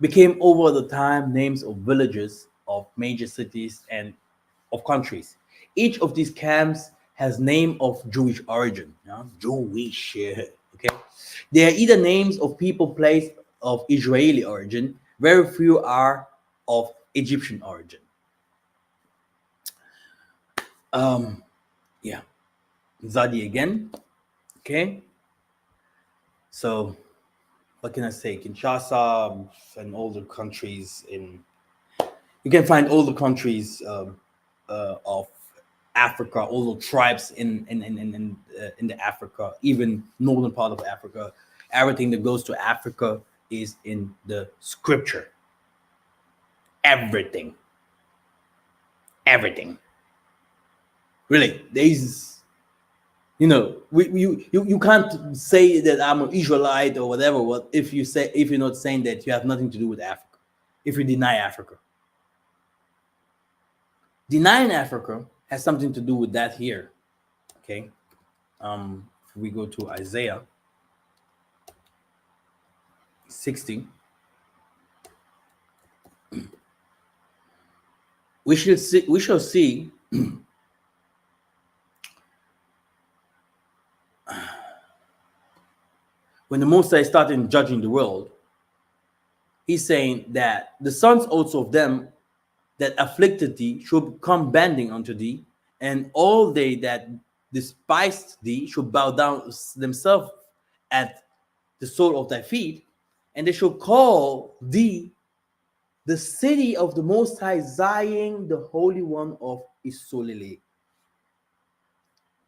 became over the time names of villages, of major cities, and of countries. Each of these camps has name of Jewish origin. Jewish, okay? They are either names of people, place of Israeli origin. Very few are of Egyptian origin. Yeah, Zadi again. Okay. So, what can I say? Kinshasa and all the countries you can find all the countries of Africa, all the tribes in the Africa, even northern part of Africa. Everything that goes to Africa is in the scripture. Everything. Really, there's, you can't say that I'm an Israelite or whatever. What if you're not saying that you have nothing to do with Africa? If you deny Africa. Denying Africa has something to do with that here. Okay. We go to Isaiah. 16, we shall see when the Most High started judging the world, he's saying that the sons also of them that afflicted thee should come bending unto thee, and all they that despised thee should bow down themselves at the sole of thy feet, and they shall call thee the city of the Most High, Zion, the Holy One of Israel.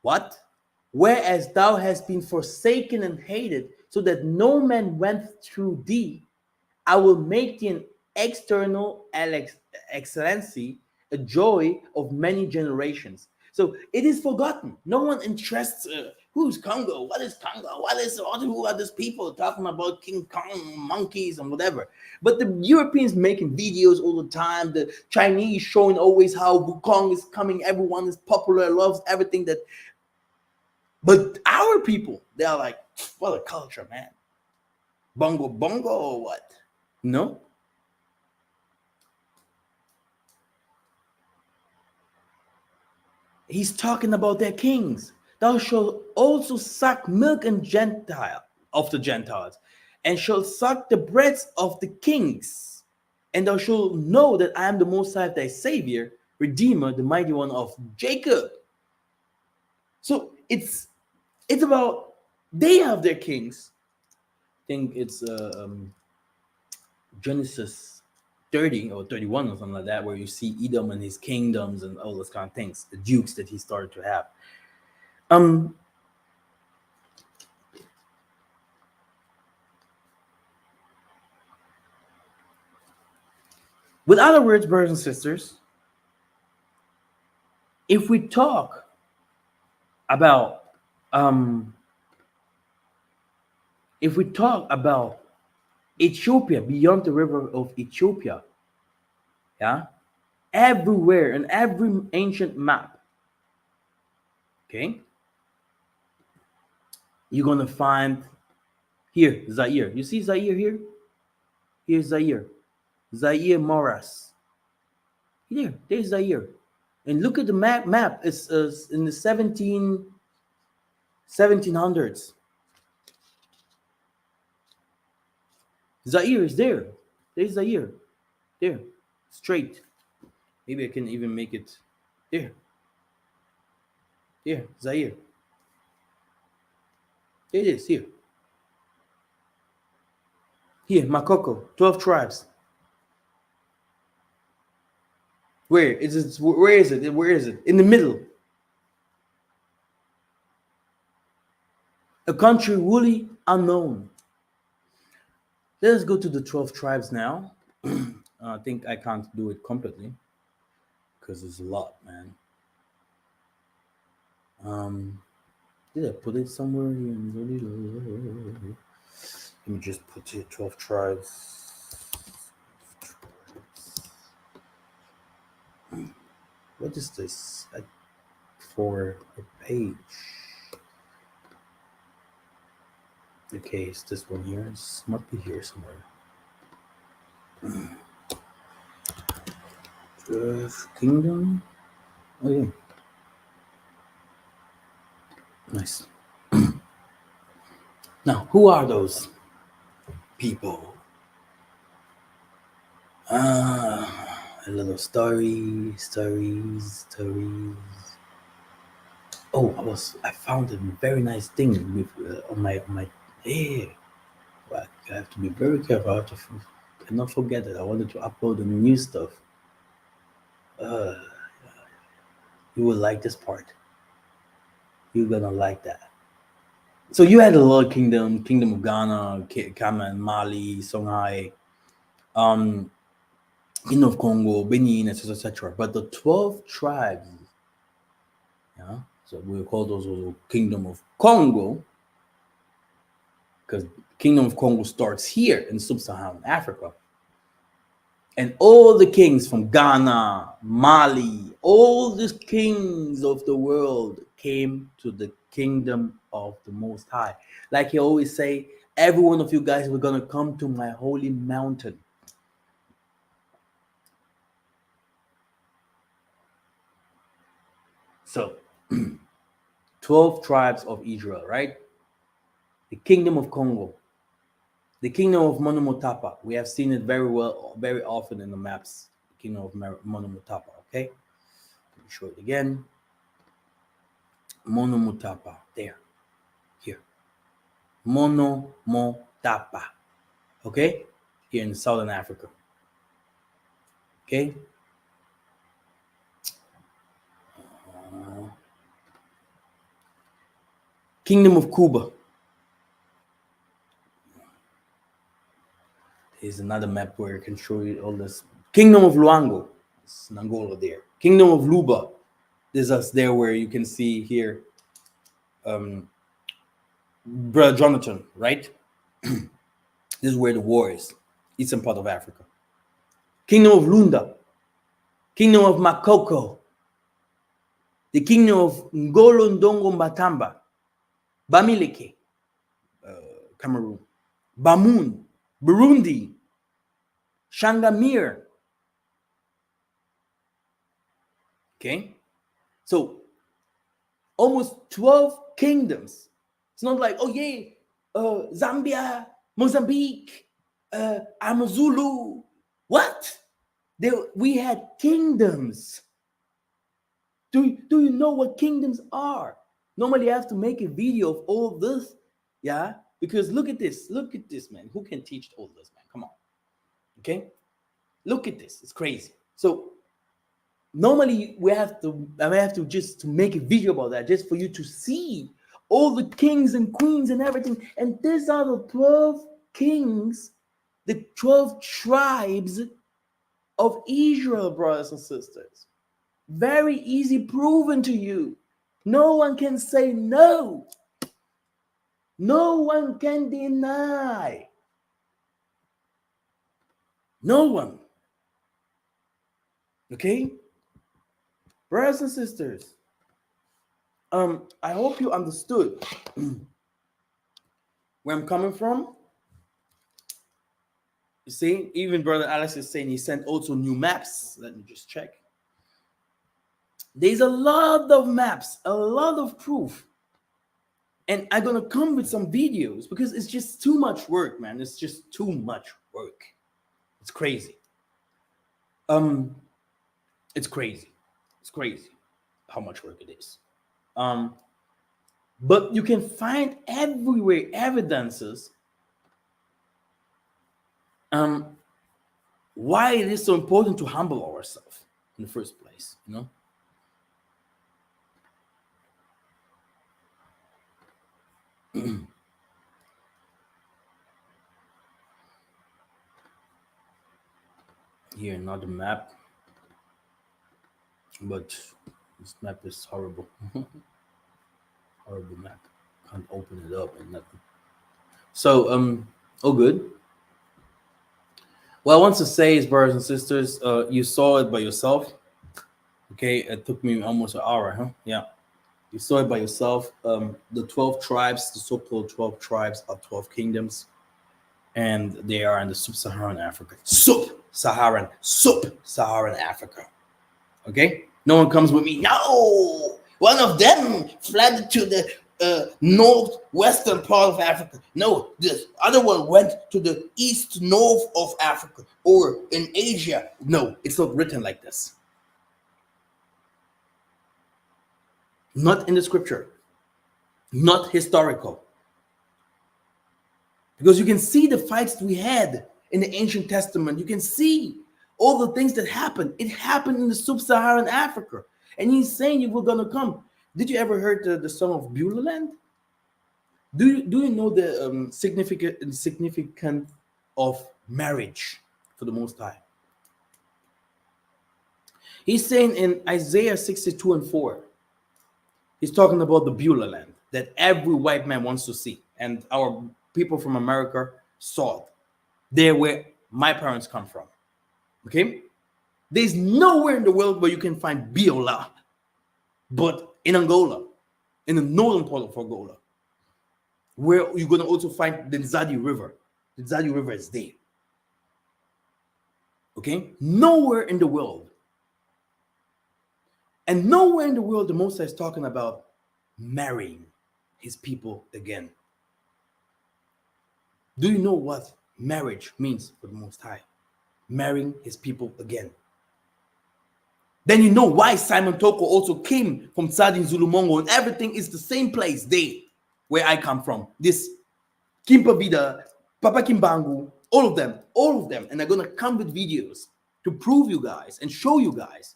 What? Whereas thou hast been forsaken and hated, so that no man went through thee, I will make thee an external excellency, a joy of many generations. So it is forgotten. No one interests. Who's Congo? What is Congo? Who are these people talking about King Kong monkeys and whatever? But the Europeans making videos all the time. The Chinese showing always how Wukong is coming. Everyone is popular, loves everything that. But our people, they are like, what a culture, man. Bongo bongo or what? No. He's talking about their kings. Thou shalt also suck milk and Gentile of the Gentiles, and shalt suck the breasts of the kings. And thou shalt know that I am the Most High, thy Savior, Redeemer, the mighty one of Jacob. So it's about they have their kings. I think it's Genesis 30 or 31 or something like that, where you see Edom and his kingdoms and all those kind of things, the dukes that he started to have. With other words, brothers and sisters, if we talk about Ethiopia, beyond the river of Ethiopia, yeah, everywhere in every ancient map, okay, you're gonna find here Zaire. You see Zaire here? Here's Zaire. Zaire Moras. There's Zaire. And look at the map. It's in the 1700s. Zaire is there. There's Zaire. There. Straight. Maybe I can even make it there. There, Zaire. There it is, here. Here, Makoko, 12 tribes. Where is it? Where is it? Where is it? In the middle. A country wholly unknown. Let us go to the 12 tribes now. I think I can't do it completely because there's a lot, man. Did I put it somewhere here? Let me just put it 12 tribes. What is this? For a page. Okay, it's this one here. It must be here somewhere. Kingdom. Oh yeah. Nice. Now, who are those people? A little stories. Oh, I found a very nice thing with on my hair. Well, I have to be very careful. I have to cannot forget it. I wanted to upload the new stuff. You will like this part. You're gonna like that. So you had a little kingdom of Ghana, Kaman, Mali, Songhai, Kingdom of Congo, Benin, etc. But the 12 tribes, yeah, so we call those also Kingdom of Congo, because Kingdom of Congo starts here in sub-Saharan Africa. And all the kings from Ghana, Mali, all the kings of the world came to the kingdom of the Most High. Like he always say, Every one of you guys, we're going to come to my holy mountain. So, 12 tribes of Israel, right? The kingdom of Congo, the kingdom of Monomotapa. We have seen it very often in the maps. The kingdom of Monomotapa, okay? Let me show it again. Monomotapa, there, here. Monomotapa, okay? Here in Southern Africa, okay? Kingdom of Cuba. Here's another map where I can show you all this. Kingdom of Luango. It's Angola there. Kingdom of Luba. There's us there where you can see here. Brother Jonathan, right? This is where the war is. Eastern part of Africa. Kingdom of Lunda. Kingdom of Makoko. The kingdom of Ngolo Ndongo Mbatamba. Bamileke. Cameroon. Bamoun. Burundi. Shangamir. Okay. So almost 12 kingdoms. It's not like, oh yeah, Zambia, Mozambique, Amazulu. What? We had kingdoms. Do you know what kingdoms are? Normally, I have to make a video of all this, yeah? Because look at this, man. Who can teach all this, man? Come on, okay? Look at this. It's crazy. So normally I have to just to make a video about that, just for you to see all the kings and queens and everything. And these are the 12 kings, the 12 tribes of Israel, brothers and sisters. Very easy proven to you. No one can say no. No one can deny. No one. Okay? Brothers and sisters, I hope you understood where I'm coming from. You see, even Brother Alex is saying he sent also new maps. Let me just check. There's a lot of maps, a lot of proof. And I'm going to come with some videos because it's just too much work, man. It's just too much work. It's crazy. It's crazy. It's crazy how much work it is. But you can find everywhere evidences why it is so important to humble ourselves in the first place, you know. Here, another map, but this map is horrible. Horrible map. Can't open it up and nothing. So, all good. What I want to say is, brothers and sisters, you saw it by yourself. Okay, it took me almost an hour, huh? Yeah. You saw it by yourself. The 12 tribes, the so-called 12 tribes, are 12 kingdoms, and they are in the sub-Saharan Africa. Sub-Saharan Africa. Okay? No one comes with me. No! One of them fled to the northwestern part of Africa. No, the other one went to the east-north of Africa or in Asia. No, it's not written like this. Not in the scripture. Not historical. Because you can see the fights we had in the ancient testament. You can see all the things that happened. It happened in the sub-Saharan Africa. And he's saying you were going to come. Did you ever heard the song of Beulah Land? Do you know the significance of marriage for the Most High? He's saying in Isaiah 62:4, he's talking about the Beulah Land that every white man wants to see. And our people from America saw it. There where my parents come from. Okay? There's nowhere in the world where you can find Beulah but in Angola, in the northern part of Angola. where you're going to also find the Nzadi River. The Nzadi River is there. Okay? Nowhere in the world. And nowhere in the world the Most High is talking about marrying his people again. Do you know what marriage means for the Most High? Marrying his people again. Then you know why Simon Toko also came from Tzadi Zulumongo, and everything is the same place there where I come from. This Kimpa Vida, Papa Kimbangu, all of them. And they're going to come with videos to prove you guys and show you guys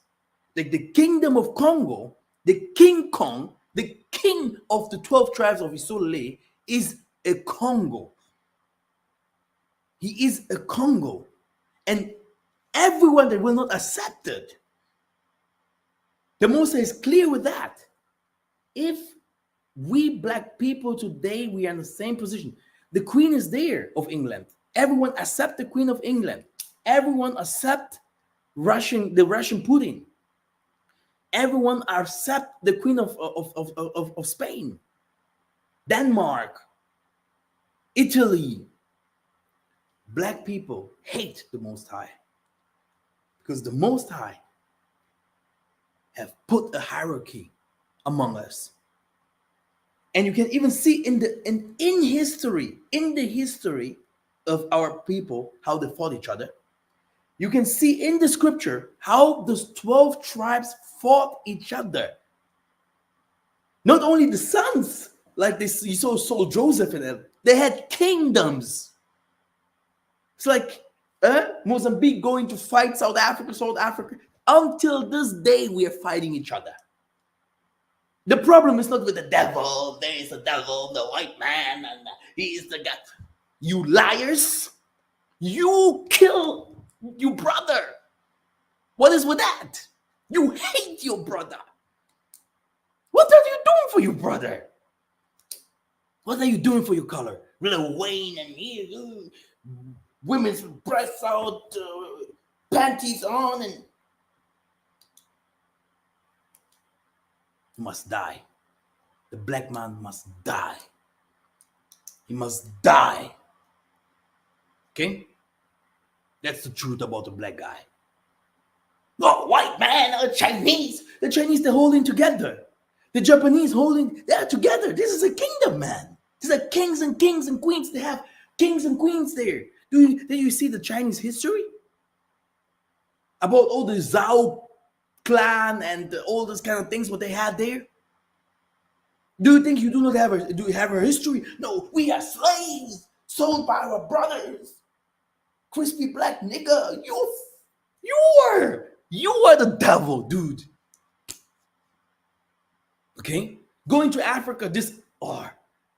that the kingdom of Congo, the King Kong, the king of the 12 tribes of Isolé is a Congo. He is a Congo. And everyone that will not accept it, the Most High is clear with that. If we black people today, we are in the same position. The Queen is there of England. Everyone accept the Queen of England. Everyone accept the Russian Putin. Everyone accept the Queen of Spain, Denmark, Italy. Black people hate the Most High because the Most High have put a hierarchy among us. And you can even see in the history of our people how they fought each other. You can see in the scripture how those 12 tribes fought each other. Not only the sons, like this, you saw Joseph in them, they had kingdoms. It's like Mozambique going to fight South Africa. Until this day, we are fighting each other. The problem is not with the devil. There is a devil, the white man, and he is the God. You liars! You kill your brother. What is with that? You hate your brother. What are you doing for your brother? What are you doing for your color? Little Wayne and here, women's breasts out, panties on, and must die. The black man must die. He must die. Okay? That's the truth about the black guy. Oh, white man or Chinese. The Chinese, they're holding together. The Japanese they're together. This is a kingdom, man. These are kings and queens. They have kings and queens there. Do you see the Chinese history? About all the Zhao clan and all those kind of things, what they had there? Do you think you do not have a history? No, we are slaves sold by our brothers. Crispy black nigga, you are the devil, dude. Okay, going to Africa,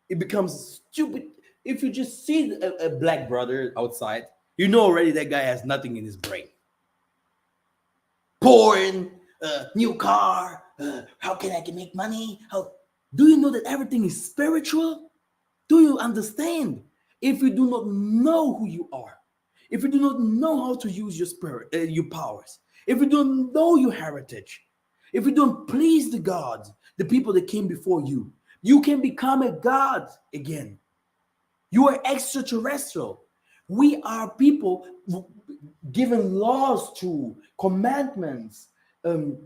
it becomes stupid. If you just see a black brother outside, you know already that guy has nothing in his brain. Porn, new car, how can I make money? Do you know that everything is spiritual? Do you understand? If you do not know who you are, if you do not know how to use your spirit, your powers, if you don't know your heritage, if you don't please the gods, the people that came before you, you can become a god again. You are extraterrestrial. We are people given laws to, commandments. There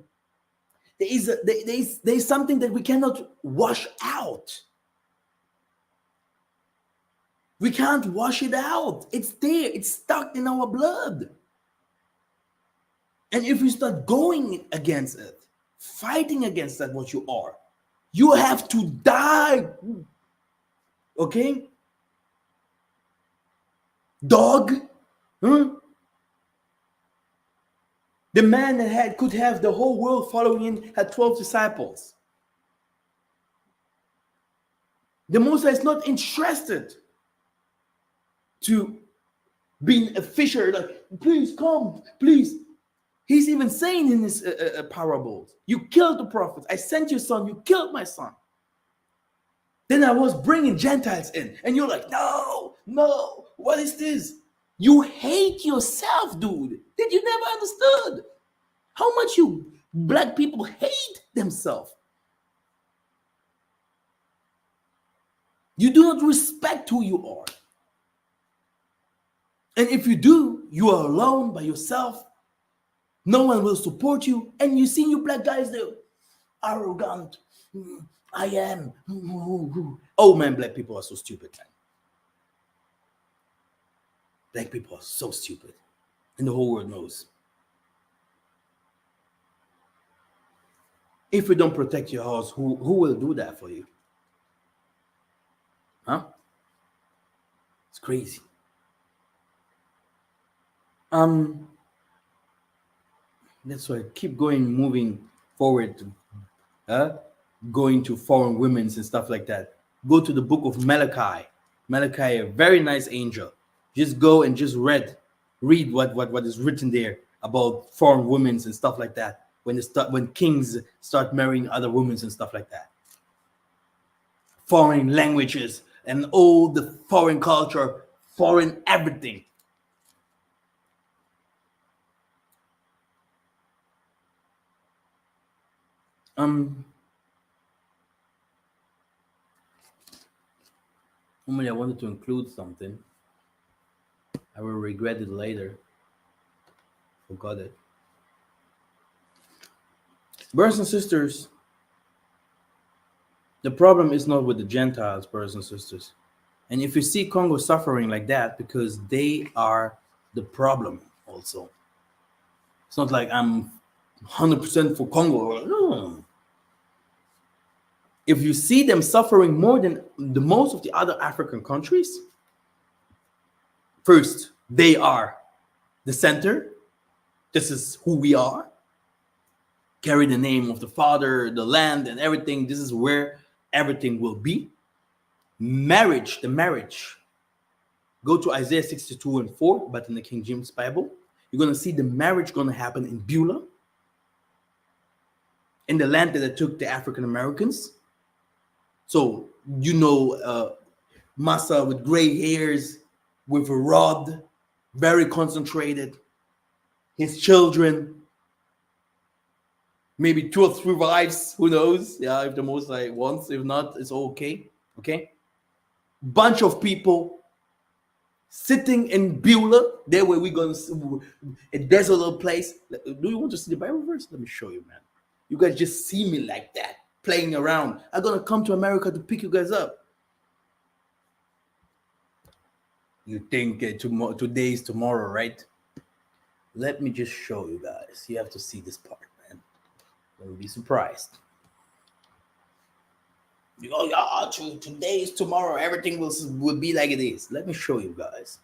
is something that we cannot wash out. We can't wash it out. It's there. It's stuck in our blood. And if we start going against it, fighting against that, what you are, you have to die. Okay? Dog? Huh? The man that could have the whole world following him had 12 disciples. The Moses is not interested to being a fisher. Like, please come, please. He's even saying in his parables, you killed the prophets. I sent your son. You killed my son. Then I was bringing Gentiles in. And you're like, no, what is this? You hate yourself, dude. Did you never understood how much you black people hate themselves? You do not respect who you are. And if you do, you are alone by yourself. No one will support you. And you see you black guys, they're arrogant. I am. Oh man, black people are so stupid, man. Black people are so stupid. And the whole world knows. If you don't protect your house, who will do that for you? Huh? It's crazy. That's why I keep moving forward to going to foreign women's and stuff like that. Go to the book of Malachi. Malachi, a very nice angel. Just go and just read what is written there about foreign women's and stuff like that. When kings start marrying other women and stuff like that. Foreign languages and all the foreign culture, foreign everything. Normally I wanted to include something. I will regret it later. Forgot it. Brothers and sisters, the problem is not with the Gentiles, brothers and sisters. And if you see Congo suffering like that, because they are the problem also. It's not like I'm 100% for Congo. No. If you see them suffering more than the most of the other African countries, first, they are the center. This is who we are. Carry the name of the Father, the land, and everything. This is where everything will be. Marriage, the marriage. Go to Isaiah 62:4, but in the King James Bible. You're going to see the marriage going to happen in Beulah, in the land that they took the African Americans. So, Massa with gray hairs, with a rod, very concentrated. His children, maybe 2 or 3 wives, who knows? Yeah, if the Most High wants. If not, it's okay. Okay? Bunch of people sitting in Beulah, there where we're going to see a desolate place. Do you want to see the Bible verse? Let me show you, man. You guys just see me like that, playing around. I'm going to come to America to pick you guys up. You think today is tomorrow, right? Let me just show you guys. You have to see this part, man. You'll be surprised. You go, yeah, today is tomorrow. Everything will be like it is. Let me show you guys.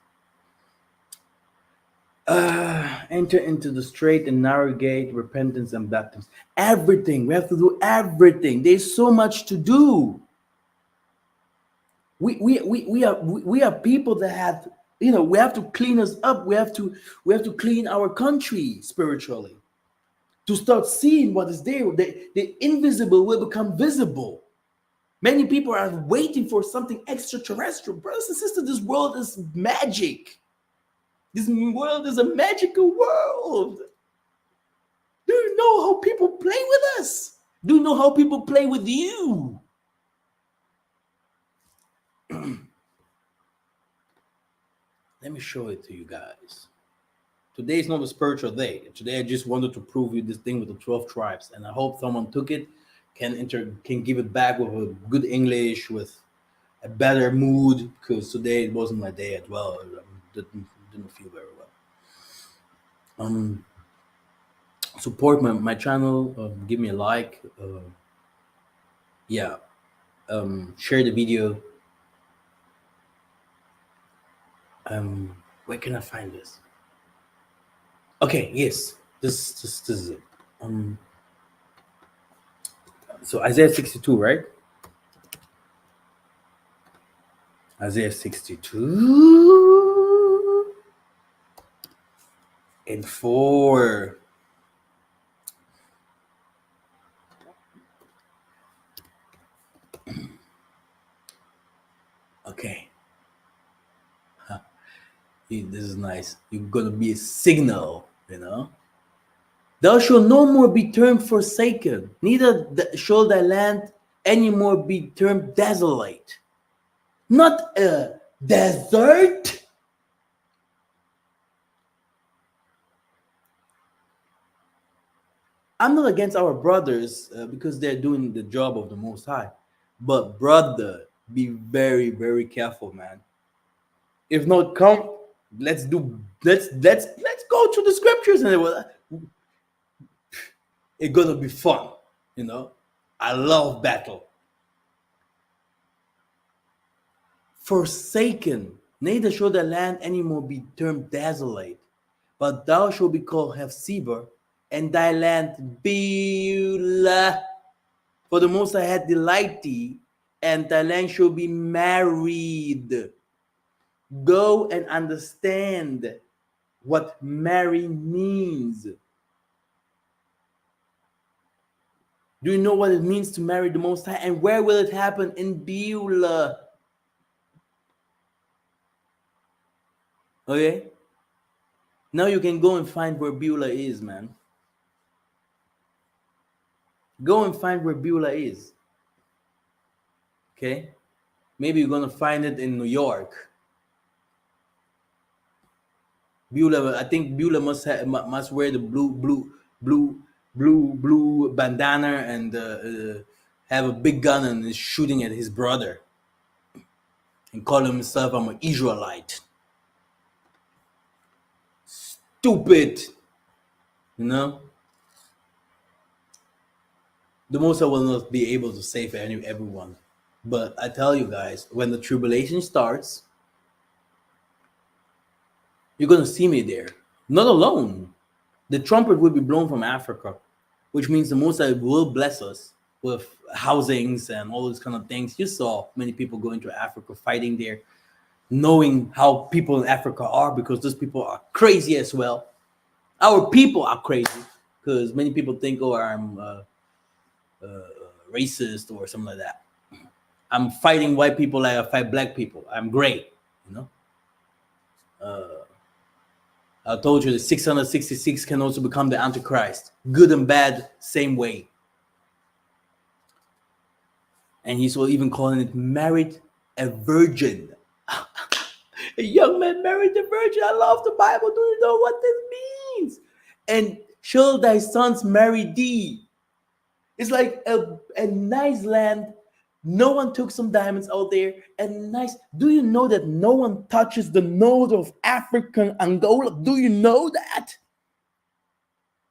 Enter into the straight and narrow gate, repentance and baptism. Everything. We have to do everything. There's so much to do. We are people that have, we have to clean us up. We have to clean our country spiritually to start seeing what is there. The invisible will become visible. Many people are waiting for something extraterrestrial. Brothers and sisters, this world is magic. This world is a magical world. Do you know how people play with us? Do you know how people play with you? Let me show it to you guys. Today is not a spiritual day. Today I just wanted to prove you this thing with the 12 tribes, and I hope someone took it, can give it back with a good English, with a better mood, because today it wasn't my day as well. I didn't feel very well. Support my channel. Give me a like. Share the video. Where can I find this? Okay, yes, this is it. So Isaiah 62, right? Isaiah 62 and 4. Okay. This is nice. You're gonna be a signal, Thou shalt no more be termed forsaken, neither shall thy land any more be termed desolate. not a desert. I'm not against our brothers because they're doing the job of the Most High, but brother, be very very careful, man. If not, come, let's go to the scriptures and it's gonna be fun. You know, I love battle. Forsaken, neither shall the land anymore be termed desolate, but thou shalt be called Hephzibah, and thy land Beulah. For the Most High hath delight thee, and thy land shall be married. Go and understand what marry means. Do you know what it means to marry the Most High? And where will it happen? In Beulah. Okay? Now you can go and find where Beulah is, man. Go and find where Beulah is. Okay? Maybe you're gonna find it in New York. Beulah, I think Beulah must wear the blue bandana and have a big gun and is shooting at his brother and call himself I'm an Israelite. Stupid, you know. The Most High will not be able to save everyone, but I tell you guys, when the tribulation starts, you're gonna see me there. Not alone. The trumpet will be blown from Africa, which means the Most High will bless us with housings and all those kind of things. You saw many people going to Africa, fighting there, knowing how people in Africa are, because those people are crazy as well. Our people are crazy because many people think, oh, I'm racist or something like that. I'm fighting white people like I fight black people. I'm great, you know. I told you the 666 can also become the Antichrist. Good and bad, same way. And he's even calling it married a virgin. A young man married a virgin. I love the Bible. Do you know what this means? And shall thy sons marry thee? It's like a nice land. No one took some diamonds out there. And nice. Do you know that no one touches the nose of African Angola? Do you know that?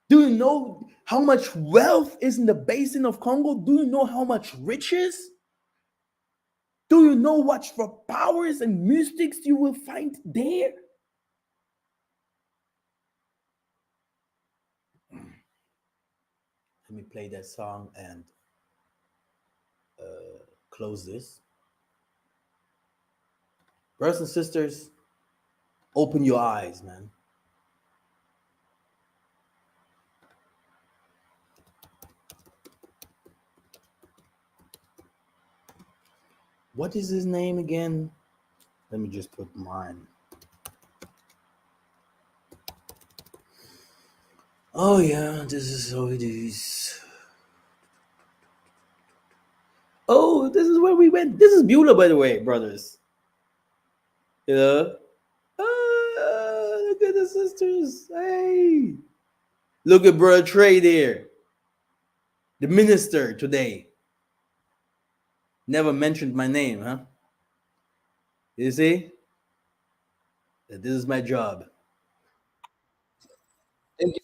Do you know how much wealth is in the basin of Congo? Do you know how much riches? Do you know what for powers and mystics you will find there? Let me play that song and close this. Brothers and sisters, open your eyes, man. What is his name again? Let me just put mine. Oh yeah, this is how it is. Oh, this is where we went. This is Beulah, by the way, brothers. You know? Look at the sisters. Hey. Look at Brother Trey there. The minister today. Never mentioned my name, huh? You see? This is my job. Thank you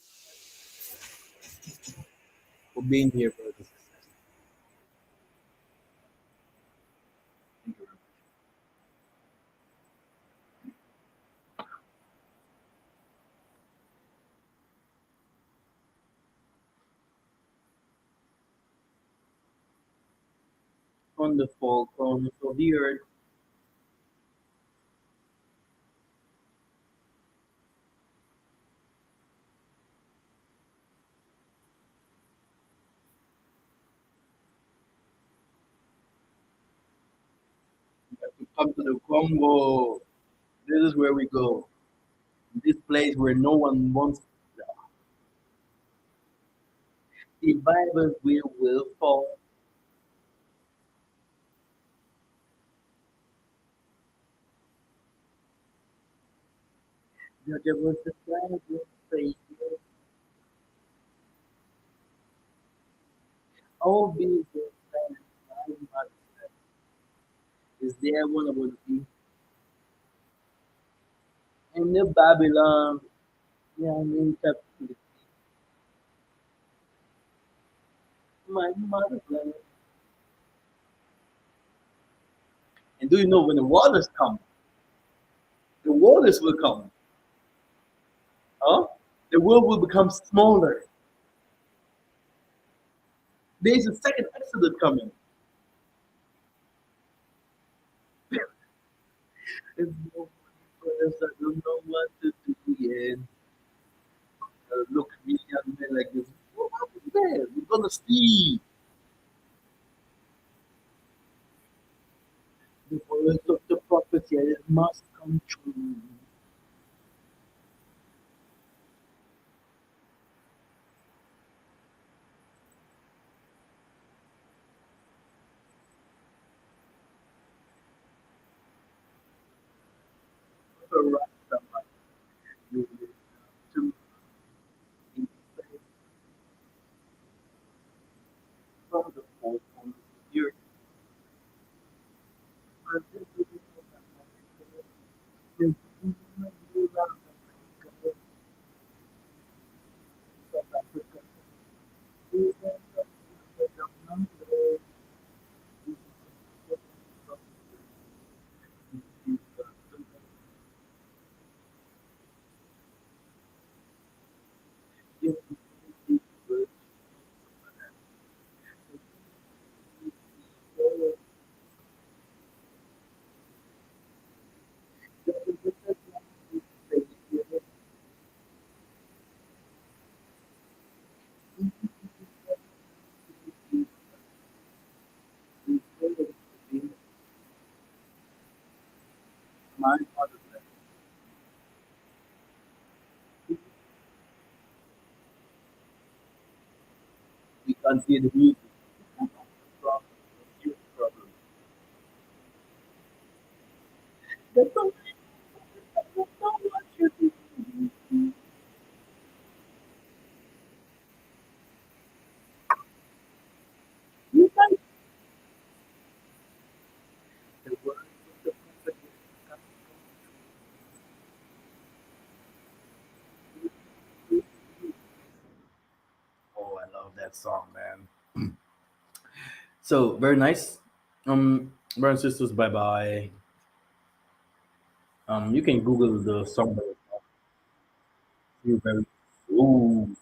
for being here, brothers. On the four corners of the earth. We come to the Congo. This is where we go. This place where no one wants. The Bible will fall. There was a flag with faith. All these plans, my mother is there one of the be in the Babylon, yeah, in captivity. My motherland. And do you know when the waters come, the waters will come, huh? The world will become smaller. There's a second Exodus coming. There's no one for us, I don't know what to do. Yeah, look at me, young man, like this. What happened there? We're gonna see the words of the prophets. Yeah, it must come true. For Rastaman, you will to in faith from the four corners of the earth. And this will be the South Africa. My motherland. We can't hear the music. Problem. Huge problem. That's all. That's all what you do. You guys, the words of the prophet will come true. Oh, I love that song, man. So very nice. Brothers and sisters, bye bye. You can Google the song by yourself. See you very soon.